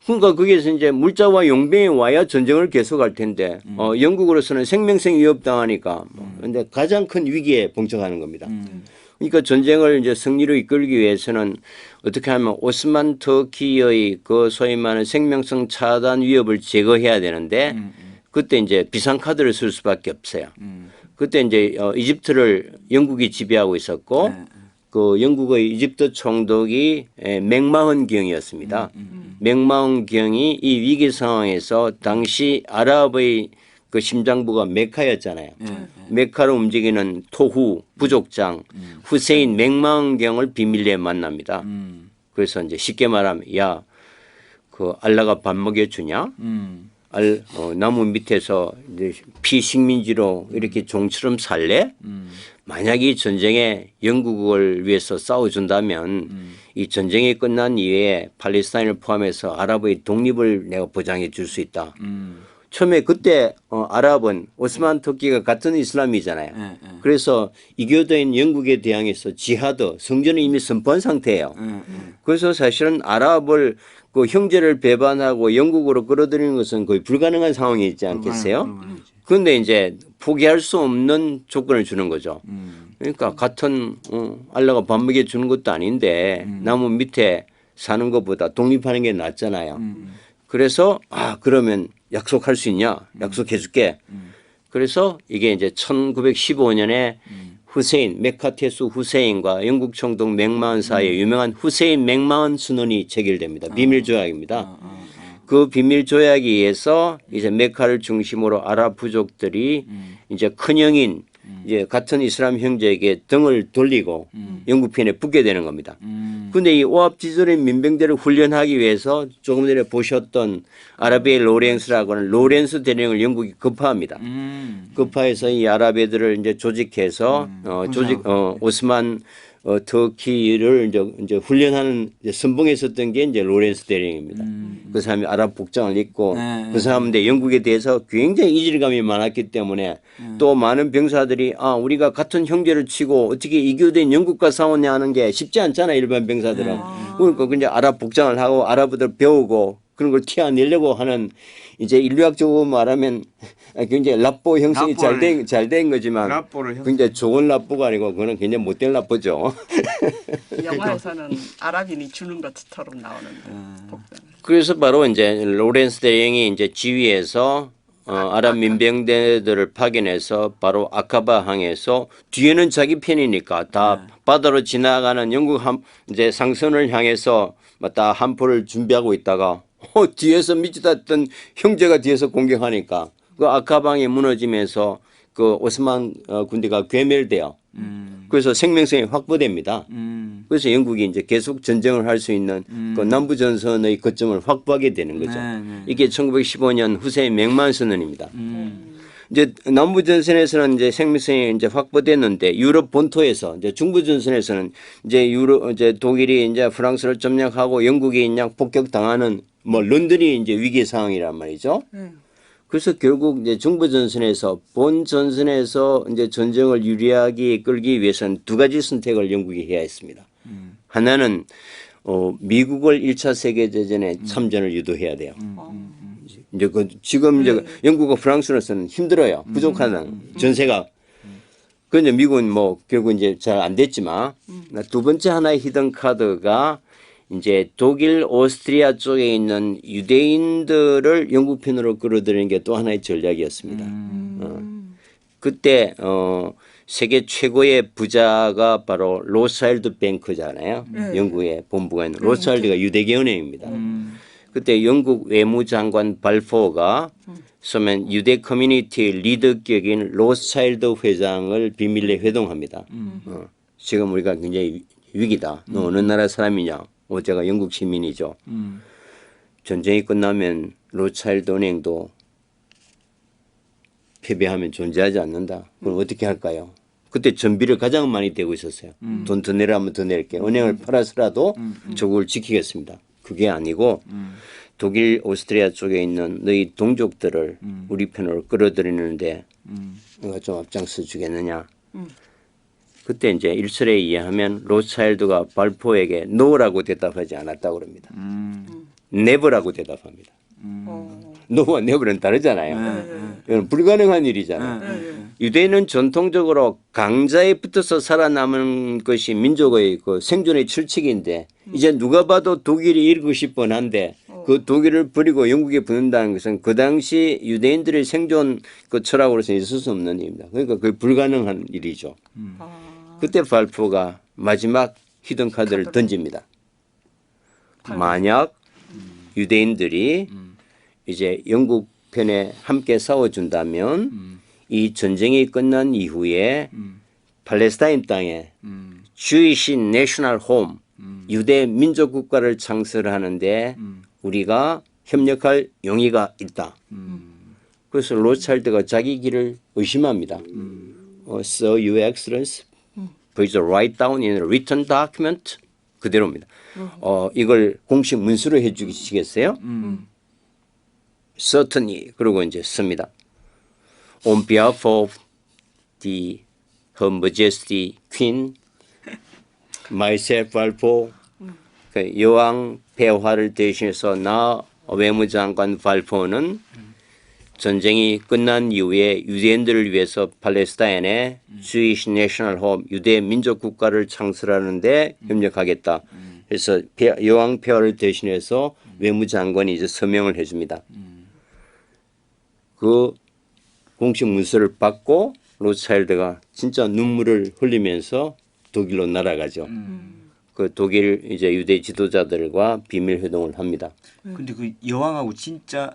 그러니까 거기에서 이제 물자와 용병이 와야 전쟁을 계속할 텐데 영국으로서는 생명성 위협당하니까 근데 가장 큰 위기에 봉착하는 겁니다. 그러니까 전쟁을 이제 승리로 이끌기 위해서는 어떻게 하면 오스만 터키의 그 소위 말하는 생명성 차단 위협을 제거해야 되는데 그때 이제 비상카드를 쓸 수밖에 없어요. 그때 이제 이집트를 영국이 지배하고 있었고 그 영국의 이집트 총독이 맥마흔 경이었습니다. 맥마흔 경이 이 위기 상황에서 당시 아랍의 그 심장부가 메카였잖아요. 메카로 움직이는 토후 부족장 후세인 맥마흔경을 비밀리에 만납니다. 그래서 이제 쉽게 말하면 야, 그 알라가 밥 먹여주냐? 나무 밑에서 이제 피식민지로 이렇게 종처럼 살래? 만약 이 전쟁에 영국을 위해서 싸워준다면 이 전쟁이 끝난 이후에 팔레스타인을 포함해서 아랍의 독립을 내가 보장해 줄 수 있다. 처음에 그때 아랍은 오스만 터키가 같은 이슬람이잖아요. 예, 예. 그래서 이교도인 영국에 대항해서 지하드 성전을 이미 선포한 상태예요. 그래서 사실은 아랍을 그 형제를 배반하고 영국으로 끌어들이는 것은 거의 불가능한 상황이 있지 않겠어요? 그런데 이제 포기할 수 없는 조건을 주는 거죠. 그러니까 같은 알라가 밥 먹여 주는 것도 아닌데 나무 밑에 사는 것보다 독립하는 게 낫잖아요. 그래서 그러면 약속할 수 있냐? 약속해 줄게. 그래서 이게 이제 1915년에 후세인 메카테수 후세인과 영국 총독 맥마흔 사이에 유명한 후세인 맥마흔 순원이 체결됩니다. 비밀 조약입니다. 그 비밀 조약에 의해서 이제 메카를 중심으로 아랍 부족들이 이제 큰형인 이제 같은 이슬람 형제에게 등을 돌리고 영국 편에 붙게 되는 겁니다. 그런데 이 오합지졸인 민병대를 훈련하기 위해서 조금 전에 보셨던 아라비의 로렌스라고 하는 로렌스 대령을 영국이 급파합니다. 급파해서 이 아랍애들을 이제 조직해서 오스만 터키를 이제 훈련하는 이제 선봉에 섰던 게 이제 로렌스 대령입니다. 그 사람이 아랍 복장을 입고 그 사람인데 영국에 대해서 굉장히 이질감이 많았기 때문에 또 많은 병사들이 우리가 같은 형제를 치고 어떻게 이교된 영국과 싸우냐 하는 게 쉽지 않잖아요. 일반 병사들은. 그러니까 이제 아랍 복장을 하고 아랍어들 배우고 그런 걸 티내려고 하는 이제 인류학적으로 말하면 굉장히 랍보 형성이 잘 된 거지만 굉장히 좋은 랍보가 아니고 그거는 굉장히 못된 랍보죠. 영화에서는 아랍인이 주는 것처럼 나오는데 복장. 그래서 바로 이제 로렌스 대령이 이제 지휘해서 아랍 민병대들을 파견해서 바로 아카바 항에서 뒤에는 자기 편이니까 다 바다로 지나가는 영국 이제 상선을 향해서 딱 함포를 준비하고 있다가 뒤에서 미치다던 형제가 뒤에서 공격하니까 그 아카방이 무너지면서 그 오스만 군대가 괴멸돼요. 그래서 생명성이 확보됩니다. 그래서 영국이 이제 계속 전쟁을 할 수 있는 그 남부 전선의 거점을 확보하게 되는 거죠. 이게 1915년 후세인 맥마흔 선언입니다. 이제 남부 전선에서는 이제 생명성이 이제 확보됐는데 유럽 본토에서 이제 중부 전선에서는 이제 독일이 이제 프랑스를 점령하고 영국이 그냥 폭격당하는 뭐 런던이 이제 위기 상황이란 말이죠. 그래서 결국 이제 중부 전선에서 본 전선에서 이제 전쟁을 유리하게 끌기 위해서는 두 가지 선택을 영국이 해야 했습니다. 하나는 미국을 1차 세계대전에 참전을 유도해야 돼요. 이제 지금 이제 영국과 프랑스로서는 힘들어요. 부족하다는 전세가. 그런데 미국은 뭐 결국 이제 잘 안 됐지만 두 번째 하나의 히든 카드가 이제 독일, 오스트리아 쪽에 있는 유대인들을 영국 편으로 끌어들이는 게 또 하나의 전략이었습니다. 그때 세계 최고의 부자가 바로 로스차일드 뱅크잖아요. 영국의 본부가 있는 로스차일드가 유대계 은행입니다. 그때 영국 외무장관 발포가 소면 유대 커뮤니티 리더격인 로스차일드 회장을 비밀리에 회동합니다. 지금 우리가 굉장히 위기다. 너 어느 나라 사람이냐? 제가 영국 시민이죠. 전쟁이 끝나면 로스차일드 은행도 패배하면 존재하지 않는다. 그럼 어떻게 할까요? 그때 전비를 가장 많이 대고 있었어요. 돈 더 내라면 더 낼게. 은행을 팔아서라도 조국을 지키겠습니다. 그게 아니고 독일, 오스트리아 쪽에 있는 너희 동족들을 우리 편으로 끌어들이는데 너가 좀 앞장서 주겠느냐. 그때 이제 일설에 의하면 로스차일드가 발포에게 no라고 대답하지 않았다고 그럽니다. never라고 대답합니다. no와 never는 다르잖아요. 이건 불가능한 일이잖아요. 유대인은 전통적으로 강자에 붙어서 살아남은 것이 민족의 그 생존의 철칙인데 이제 누가 봐도 독일이 이기고 싶어 한데 그 독일을 버리고 영국에 붙는다는 것은 그 당시 유대인들의 생존 그 철학으로서 있을 수 없는 일입니다. 그러니까 그게 불가능한 일이죠. 그때 발포가 마지막 히든 카드를 던집니다. 만약 유대인들이 이제 영국 편에 함께 싸워준다면 이 전쟁이 끝난 이후에 팔레스타인 땅에 Jewish National Home 유대 민족 국가를 창설하는데 우리가 협력할 용의가 있다. 그래서 로스차일드가 자기 길을 의심합니다. So, Your Excellency, please write down in a written document 그대로입니다. 이걸 공식 문서로 해주시겠어요? certainly 그러고 이제 씁니다. On behalf of the Her Majesty Queen, myself 발포, 여왕 폐하를 대신해서 나 외무장관 발포는 전쟁이 끝난 이후에 유대인들을 위해서 팔레스타인의 Jewish National Home 유대 민족 국가를 창설하는 데 협력하겠다. 그래서 여왕 폐하를 대신해서 외무장관이 이제 서명을 해줍니다. 그 공식 문서를 받고 로차일드가 진짜 눈물을 흘리면서 독일로 날아가죠. 그 독일 이제 유대 지도자들과 비밀 회동을 합니다. 근데 그 여왕하고 진짜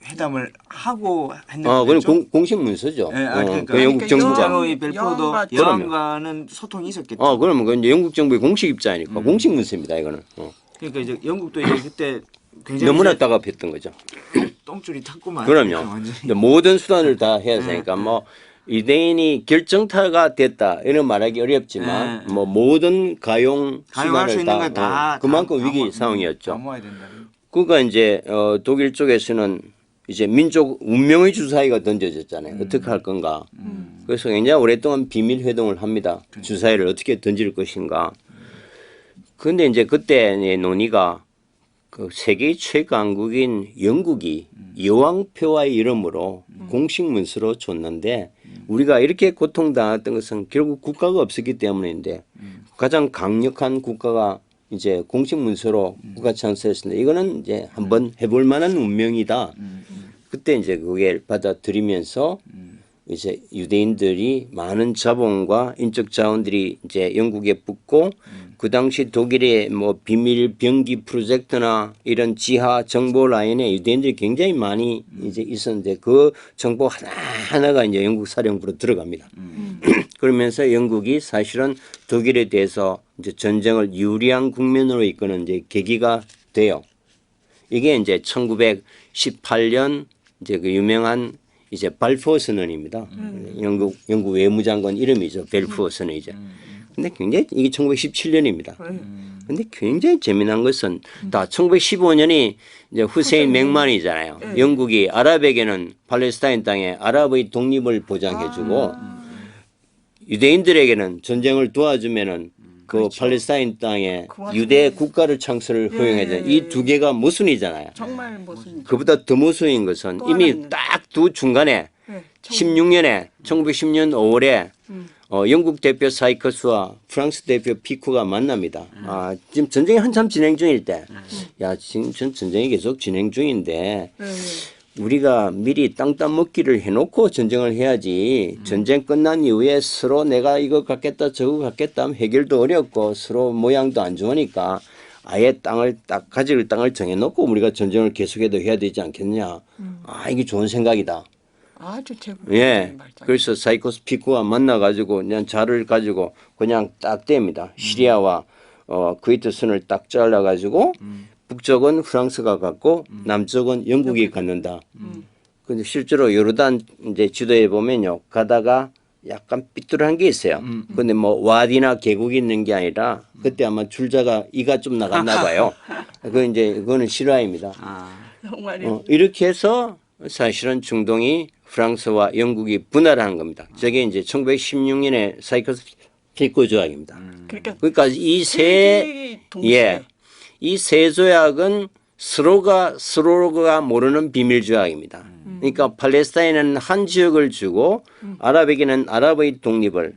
회담을 하고 했는데 그건 공식 문서죠. 네, 그러니까 그 영국 정부가. 진짜로의 벨포도 여왕과 여왕과는 소통이 있었겠죠. 그러면 그 이제 영국 정부의 공식 입장이니까 공식 문서입니다. 이거는. 그러니까 이제 영국도 이제 그때 굉장히 너무나 이제 따갑했던 거죠. 똥줄이 탔구만. 그럼요. 완전히. 이제 모든 수단을 다 해야 되니까 뭐 유대인이 결정타가 됐다 이런 말하기 어렵지만 뭐 모든 가용 가용할 수 수단을 있는 건다 그만큼 위기 상황이었죠. 다 모아야 된다. 그러니까 이제 독일 쪽에서는 이제 민족 운명의 주사위가 던져졌잖아요. 어떻게 할 건가. 그래서 굉장히 오랫동안 비밀 회동을 합니다. 주사위를 어떻게 던질 것인가. 그런데 이제 그때 논의가 그 세계 최강국인 영국이 여왕표와의 이름으로 공식 문서로 줬는데 우리가 이렇게 고통당했던 것은 결국 국가가 없었기 때문인데 가장 강력한 국가가 이제 공식 문서로 국가 창설했습니다. 이거는 이제 한번 해볼 만한 운명이다. 그때 이제 그게 받아들이면서 이제 유대인들이 많은 자본과 인적 자원들이 이제 영국에 붙고 그 당시 독일의 뭐 비밀 병기 프로젝트나 이런 지하 정보 라인에 유대인들이 굉장히 많이 이제 있었는데 그 정보 하나하나가 이제 영국 사령부로 들어갑니다. 그러면서 영국이 사실은 독일에 대해서 이제 전쟁을 유리한 국면으로 이끄는 이제 계기가 돼요. 이게 이제 1918년 이제 그 유명한 이제 발포 선언입니다. 영국 외무장관 이름이죠. 벨포 선언이죠. 근데 굉장히 이게 1917년입니다. 근데 굉장히 재미난 것은 다 1915년이 이제 후세인 맹만이잖아요. 영국이 아랍에게는 팔레스타인 땅에 아랍의 독립을 보장해주고 유대인들에게는 전쟁을 도와주면은 그 팔레스타인 땅에 유대 국가를 창설을 허용해줘. 이 두 개가 모순이잖아요. 정말 무슨 그보다 더 모순인 것은 또 이미 하나는- 딱 두 중간에 네, 16년에 1910년 5월에 영국 대표 사이커스와 프랑스 대표 피코가 만납니다. 지금 전쟁이 한참 진행 중일 때, 야 지금 전쟁이 계속 진행 중인데 네, 우리가 미리 땅 따먹기를 해놓고 전쟁을 해야지. 전쟁 끝난 이후에 서로 내가 이거 갖겠다 저거 갖겠다 하면 해결도 어렵고 서로 모양도 안 좋으니까 아예 땅을 딱 가질 땅을 정해놓고 우리가 전쟁을 계속해도 해야 되지 않겠냐. 이게 좋은 생각이다. 아주 제국 예. 그래서 사이코스 피코와 만나가지고 그냥 자를 가지고 그냥 딱 댑니다. 시리아와 쿠웨이트 선을 딱 잘라가지고 북쪽은 프랑스가 갖고 남쪽은 영국이 갖는다. 근데 실제로 요르단 이제 지도에 보면요. 가다가 약간 삐뚤한 게 있어요. 근데 뭐 와디나 계곡이 있는 게 아니라 그때 아마 줄자가 이가 좀 나갔나 봐요. 그거는 실화입니다. 정말요. 이렇게 해서 사실은 중동이 프랑스와 영국이 분할한 겁니다. 저게 이제 1916년에 사이코스 피코 조약입니다. 그러니까 이 세 조약은 서로가 모르는 비밀 조약입니다. 그러니까 팔레스타인은 한 지역을 주고 아랍에게는 아랍의 독립을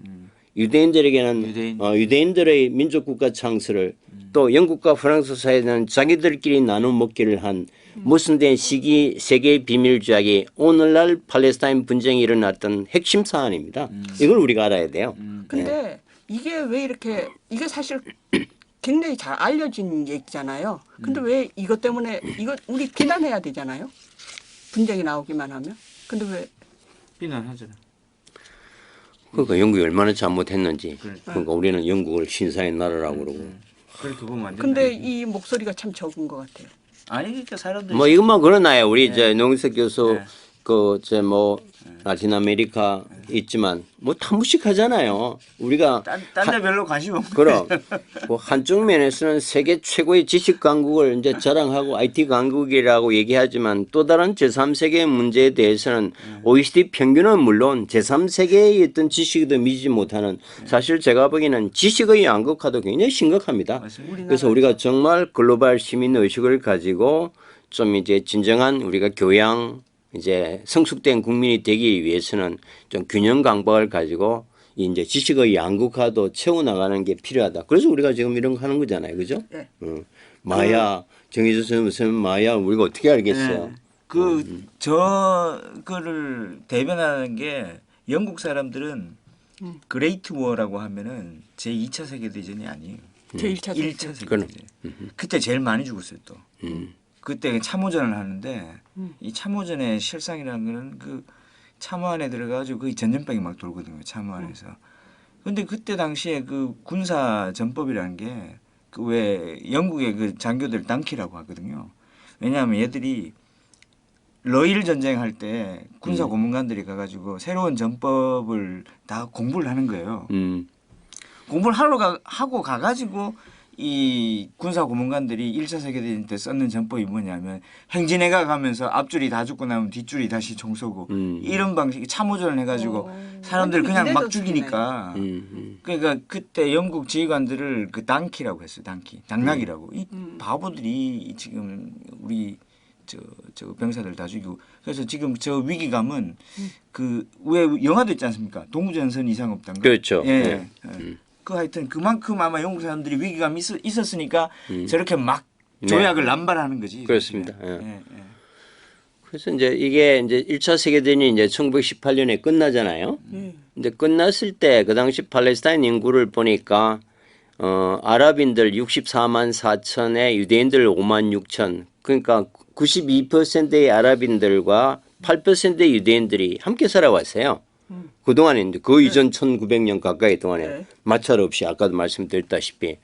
유대인들에게는 유대인들의 민족국가 창설을 또 영국과 프랑스 사이에는 자기들끼리 나눠 먹기를 한 모순된 세계의 비밀 조약이 오늘날 팔레스타인 분쟁이 일어났던 핵심 사안입니다. 이걸 우리가 알아야 돼요. 근데 이게 왜 이렇게 이게 사실 굉장히 잘 알려진 얘기잖아요. 근데 왜 이것 때문에 이거 우리 비난해야 되잖아요. 분쟁이 나오기만 하면. 근데 왜 비난하잖아. 그러니까 영국이 얼마나 잘못했는지. 그러니까 우리는 영국을 신사의 나라라고 그러고. 그렇게 보면 안 된다. 근데 이 목소리가 참 적은 것 같아요. 아니 그러니까 사람들이 뭐 이것만 그러나요. 우리 이제 농석 교수 뭐 라틴 아메리카 있지만 뭐 다 무식하잖아요. 우리가 딴데 별로 관심 없고. 그럼 그 한쪽 면에서는 세계 최고의 지식 강국을 이제 자랑하고 IT 강국이라고 얘기하지만 또 다른 제3세계 문제에 대해서는 OECD 평균은 물론 제3세계의 어떤 지식도 미지 못하는 사실 제가 보기에는 지식의 양극화도 굉장히 심각합니다. 그래서 우리가 정말 글로벌 시민 의식을 가지고 좀 이제 진정한 우리가 교양 이제 성숙된 국민이 되기 위해서는 좀 균형 감각을 가지고 이제 지식의 양극화도 채워나가는 게 필요하다. 그래서 우리가 지금 이런 거 하는 거잖아요. 그죠? 네. 마야, 정의조 선생님 마야 우리가 어떻게 알겠어요? 저거를 대변하는 게 영국 사람들은 그레이트 워라고 하면은 제2차 세계대전이 아니에요. 제1차 1차 세계대전. 그때 제일 많이 죽었어요 또. 그때 참호전을 하는데 이 참호전의 실상이라는 거는 그 참호 안에 들어가지고 그 전염병이 막 돌거든요. 참호 안에서. 근데 그때 당시에 그 군사 전법이라는 게 그 왜 영국의 그 장교들 당키라고 하거든요. 왜냐하면 얘들이 러일 전쟁할 때 군사 고문관들이 가가지고 새로운 전법을 다 공부를 하는 거예요. 공부를 하고 가가지고 이 군사 고문관들이 1차 세계대전 때 썼는 전법이 뭐냐면 행진해가 가면서 앞줄이 다 죽고 나면 뒷줄이 다시 총 쏘고 이런 방식 참호전을 해가지고 사람들 그냥 막 죽이니까 그러니까 그때 영국 지휘관들을 그 당키라고 했어요. 당락이라고. 이 바보들이 지금 우리 저 병사들 다 죽이고 그래서 지금 저 위기감은 그 왜 영화도 있지 않습니까? 동부전선 이상 없단가. 그렇죠. 예. 그 하여튼 그만큼 아마 영국 사람들이 위기감이 있었으니까 저렇게 막 조약을 남발하는 거지. 그렇습니다. 예. 그래서 이제 이게 이제 1차 세계대전이 이제 1918년에 끝나잖아요. 근데 끝났을 때 그 당시 팔레스타인 인구를 보니까 아랍인들 64만 4천에 유대인들 5만 6천. 그러니까 92%의 아랍인들과 8%의 유대인들이 함께 살아왔어요. 그동안에 이제 그 이전 1900년 가까이 동안에 마찰 없이 아까도 말씀드렸다시피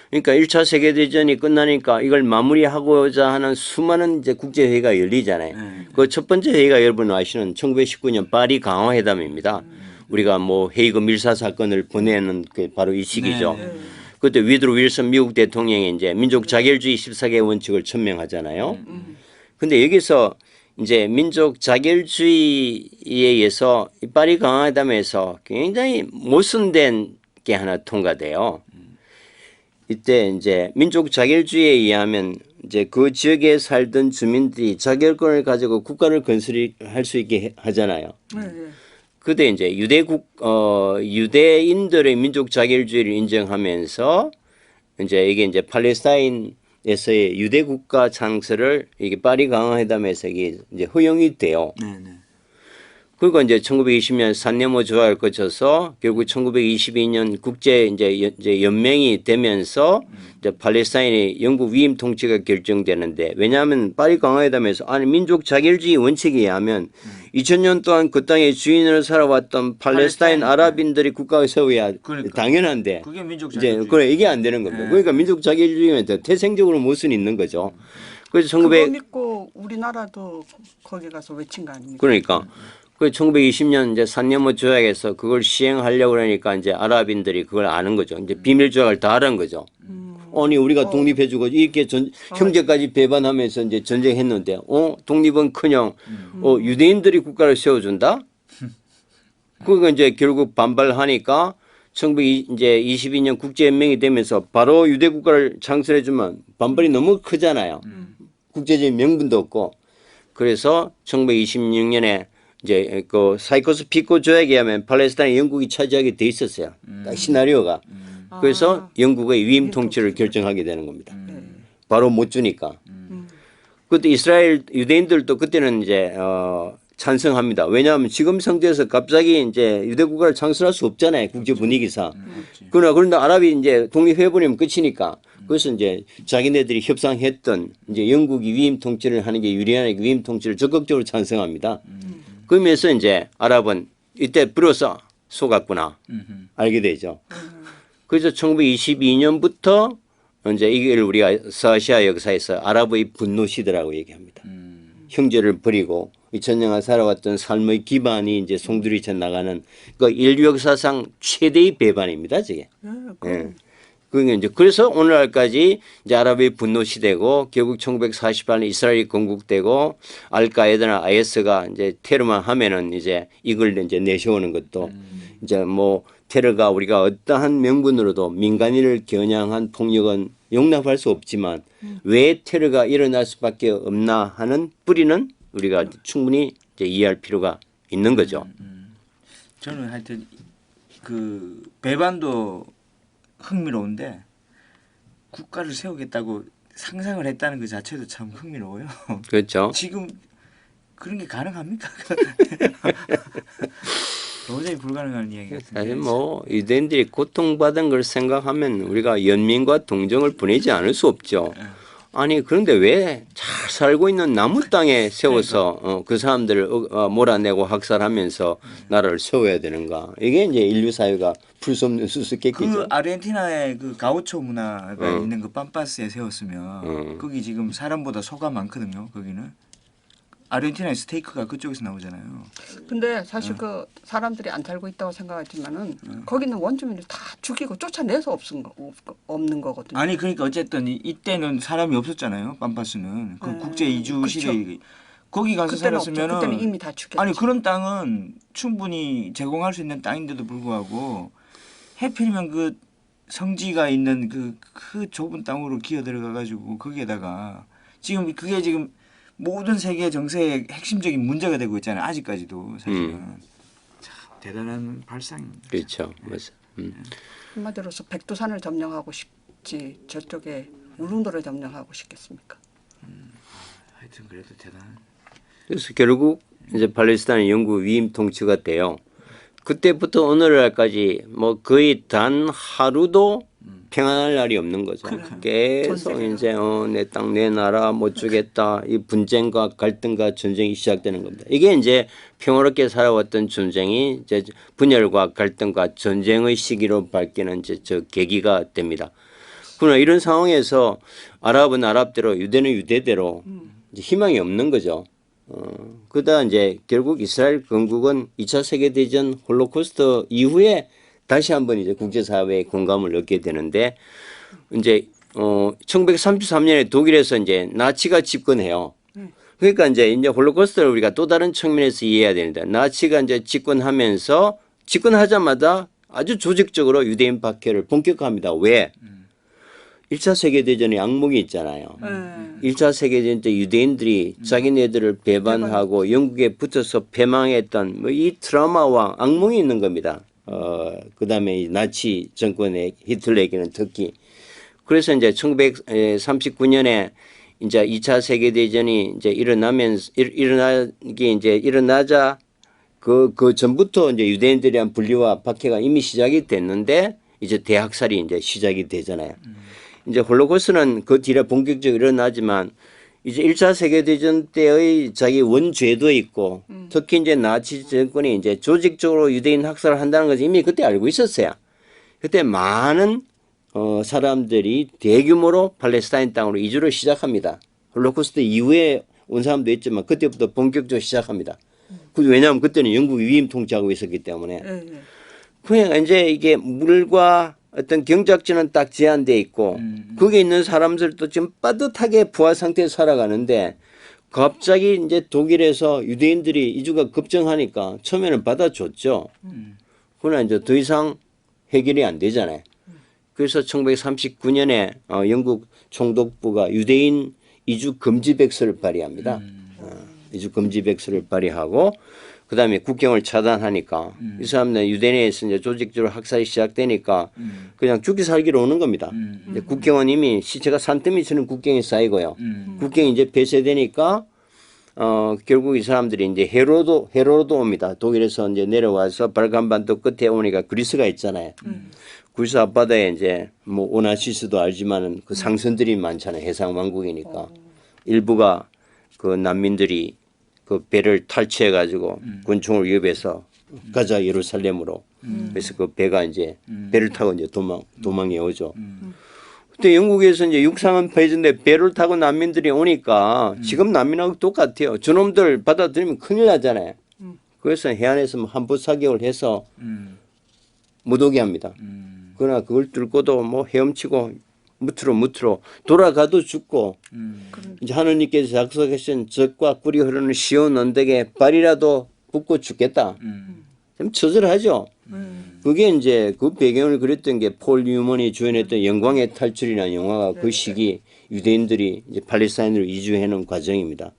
그러니까 1차 세계대전이 끝나니까 이걸 마무리하고자 하는 수많은 이제 국제회의가 열리잖아요. 그 첫 번째 회의가 여러분 아시는 1919년 파리 강화회담입니다. 우리가 뭐 헤이그 밀사 사건을 보내는 그 바로 이 시기죠. 그때 위드로 윌슨 미국 대통령이 이제 민족 자결주의 14개 원칙을 천명하잖아요. 근데 여기서 이제 민족 자결주의에 의해서 이 파리 강화회담에서 굉장히 모순된 게 하나 통과돼요. 이때 이제 민족 자결주의에 의하면 이제 그 지역에 살던 주민들이 자결권을 가지고 국가를 건설할 수 있게 하잖아요. 그때 이제 유대인들의 민족 자결주의를 인정하면서 이제 이게 이제 팔레스타인에서의 유대 국가 창설을 이게 파리 강화회담에서 이게 이제 허용이 돼요. 그리고 이제 1920년 산네모 조약을 거쳐서 결국 1922년 국제 이제 연맹이 되면서 이제 팔레스타인의 영국 위임 통치가 결정되는데 왜냐하면 파리 강화회담에서 아니 민족 자결주의 원칙에 의하면 2000년 동안 그 땅의 주인으로 살아왔던 팔레스타인 아랍인들이 국가를 세워야 당연한데 그게 민족 이제 자결주의. 그래 이게 안 되는 겁니다. 그러니까 민족 자결주의면 태생적으로 모순이 있는 거죠. 그래서 그거 믿고 우리나라도 거기 가서 외친 거 아닙니까? 그러니까 그 1920년 이제 산네모 조약에서 그걸 시행하려고 그러니까 이제 아랍인들이 그걸 아는 거죠. 이제 비밀 조약을 다 알은 거죠. 아니 우리가 독립해주고 이렇게 형제까지 배반하면서 이제 전쟁했는데 독립은커녕 유대인들이 국가를 세워준다. 그거 이제 결국 반발하니까 1922년 국제연맹이 되면서 바로 유대 국가를 창설해주면 반발이 너무 크잖아요. 국제적인 명분도 없고 그래서 1926년에 이제 그 사이코스 피코 조약에 의하면 팔레스타인 영국이 차지하게 돼 있었어요. 딱 시나리오가. 그래서 영국의 위임 통치를 결정하게 되는 겁니다. 바로 못 주니까. 그때 이스라엘 유대인들도 그때는 이제 찬성합니다. 왜냐하면 지금 상태에서 갑자기 이제 유대 국가를 창설할 수 없잖아요. 국제 분위기상. 그런데 아랍이 이제 독립해버리면 끝이니까. 그래서 이제 자기네들이 협상했던 이제 영국이 위임 통치를 하는 게 유리한 위임 통치를 적극적으로 찬성합니다. 그러면서 이제 아랍은 이때 비로소 속았구나 알게 되죠. 그래서 1922년부터 이제 이걸 우리가 서아시아 역사에서 아랍의 분노 시대라고 얘기합니다. 형제를 버리고 2000년간 살아왔던 삶의 기반이 이제 송두리째 나가는 그 인류 역사상 최대의 배반입니다, 저게. 예. 그게 이제 그래서 오늘날까지 이제 아랍의 분노 시대고 결국 1948년 이스라엘이 건국되고 알카에다나 IS가 이제 테러만 하면은 이제 이걸 이제 내세우는 것도 이제 뭐 테러가 우리가 어떠한 명분으로도 민간인을 겨냥한 폭력은 용납할 수 없지만 왜 테러가 일어날 수밖에 없나 하는 뿌리는 우리가 충분히 이제 이해할 필요가 있는 거죠. 저는 하여튼 그 배반도 흥미로운데 국가를 세우겠다고 상상을 했다는 그 자체도 참 흥미로워요. 그렇죠. 지금 그런 게 가능합니까? 도저히 불가능한 이야기 같은데. 사실 뭐 유대인들이 고통받은 걸 생각하면 우리가 연민과 동정을 보내지 않을 수 없죠. 아니 그런데 왜 잘 살고 있는 나무 땅에 세워서 그 사람들을 몰아내고 학살하면서 나라를 세워야 되는가? 이게 이제 인류 사회가 풀 수 없는 수수께끼죠. 그 아르헨티나의 그 가우초 문화가 있는 그 팜파스에 세웠으면 거기 지금 사람보다 소가 많거든요. 거기는 아르헨티나의 스테이크가 그쪽에서 나오잖아요. 근데 사실 그 사람들이 안 살고 있다고 생각하지만은 거기는 원주민을 다 죽이고 쫓아내서 없는 거거든요. 아니 그러니까 어쨌든 이때는 사람이 없었잖아요. 팜파스는 그 국제 이주 그쵸. 시대 거기 가서 그때는 살았으면은 없죠. 그때는 이미 다 죽였죠. 아니 그런 땅은 충분히 제공할 수 있는 땅인데도 불구하고 해필이면 그 성지가 있는 그 좁은 땅으로 기어 들어가 가지고 거기에다가 지금 그게 지금 모든 세계 정세의 핵심적인 문제가 되고 있잖아요. 아직까지도 사실은 참 대단한 발상입니다. 그렇죠. 맞아. 한마디로서 백두산을 점령하고 싶지 저쪽에 울릉도를 점령하고 싶겠습니까? 하여튼 그래도 대단한. 그래서 결국 이제 팔레스타인이 영국 위임 통치가 돼요. 그때부터 오늘날까지 뭐 거의 단 하루도 평안할 날이 없는 거죠. 계속 이제 내 땅 내 나라 못 주겠다 이 분쟁과 갈등과 전쟁이 시작되는 겁니다. 이게 이제 평화롭게 살아왔던 전쟁이 이제 분열과 갈등과 전쟁의 시기로 바뀌는 이제 저 계기가 됩니다. 그러나 이런 상황에서 아랍은 아랍대로 유대는 유대대로 이제 희망이 없는 거죠. 그러다 이제 결국 이스라엘 건국은 2차 세계대전 홀로코스트 이후에 다시 한번 이제 국제사회의 공감을 얻게 되는데 이제 1933년에 독일에서 이제 나치가 집권해요. 그러니까 이제 홀로코스트를 우리가 또 다른 측면에서 이해해야 되는데 나치가 이제 집권하자마자 아주 조직적으로 유대인 박해를 본격화합니다. 왜? 1차 세계대전에 악몽이 있잖아요. 1차 세계대전 때 유대인들이 자기네들을 배반하고 영국에 붙어서 패망했던 뭐 이 트라우마와 악몽이 있는 겁니다. 그다음에 이 나치 정권의 히틀러에게는 특히. 그래서 이제 1939년에 이제 2차 세계대전이 이제 일어나자 그 전부터 이제 유대인들에 대한 분리와 박해가 이미 시작이 됐는데 이제 대학살이 이제 시작이 되잖아요. 이제 홀로코스트는 그 뒤에 본격적으로 일어나지만 이제 1차 세계대전 때의 자기 원죄도 있고 특히 이제 나치 정권이 이제 조직적으로 유대인 학살을 한다는 것을 이미 그때 알고 있었어요. 그때 많은 사람들이 대규모로 팔레스타인 땅으로 이주를 시작합니다. 홀로코스트 이후에 온 사람도 있지만 그때부터 본격적으로 시작합니다. 왜냐하면 그때는 영국이 위임 통치하고 있었기 때문에. 그러니까 이제 이게 물과 어떤 경작지는 딱 제한돼 있고 거기에 있는 사람들도 지금 빠듯하게 부하 상태에서 살아가는데 갑자기 이제 독일에서 유대인들이 이주가 급증하니까 처음에는 받아줬죠. 그러나 이제 더 이상 해결이 안 되잖아요. 그래서 1939년에 영국 총독부가 유대인 이주 금지 백서를 발의합니다. 이주 금지 백서를 발의하고 그다음에 국경을 차단하니까 이 사람들 유대인에서 이제 조직적으로 학살이 시작되니까 그냥 죽기 살기로 오는 겁니다. 이제 국경은 이미 시체가 산더미처럼 국경에 쌓이고요. 국경이 이제 폐쇄되니까 결국 이 사람들이 이제 헤로도 옵니다. 독일에서 이제 내려와서 발간반도 끝에 오니까 그리스가 있잖아요. 그리스 앞바다에 이제 뭐 오나시스도 알지만은 그 상선들이 많잖아요. 해상 왕국이니까 일부가 그 난민들이 그 배를 탈취해 가지고 권총을 위협해서 가자 예루살렘으로 그래서 그 배가 이제 배를 타고 이제 도망해 오죠. 그때 영국에서 이제 육상은 폐지인데 배를 타고 난민들이 오니까 지금 난민하고 똑같아요. 저놈들 받아들이면 큰일 나잖아요. 그래서 해안에서 뭐 한부 사격을 해서 못 오게 합니다. 그러나 그걸 뚫고도 뭐 헤엄치고 무트로 돌아가도 죽고 이제 하느님께서 약속하신 젖과 꿀이 흐르는 시온 언덕에 발이라도 붓고 죽겠다. 좀 처절하죠. 그게 이제 그 배경을 그렸던 게 폴 뉴먼이 주연했던 영광의 탈출이라는 영화가 그 시기 유대인들이 이제 팔레스타인으로 이주해놓은 과정입니다.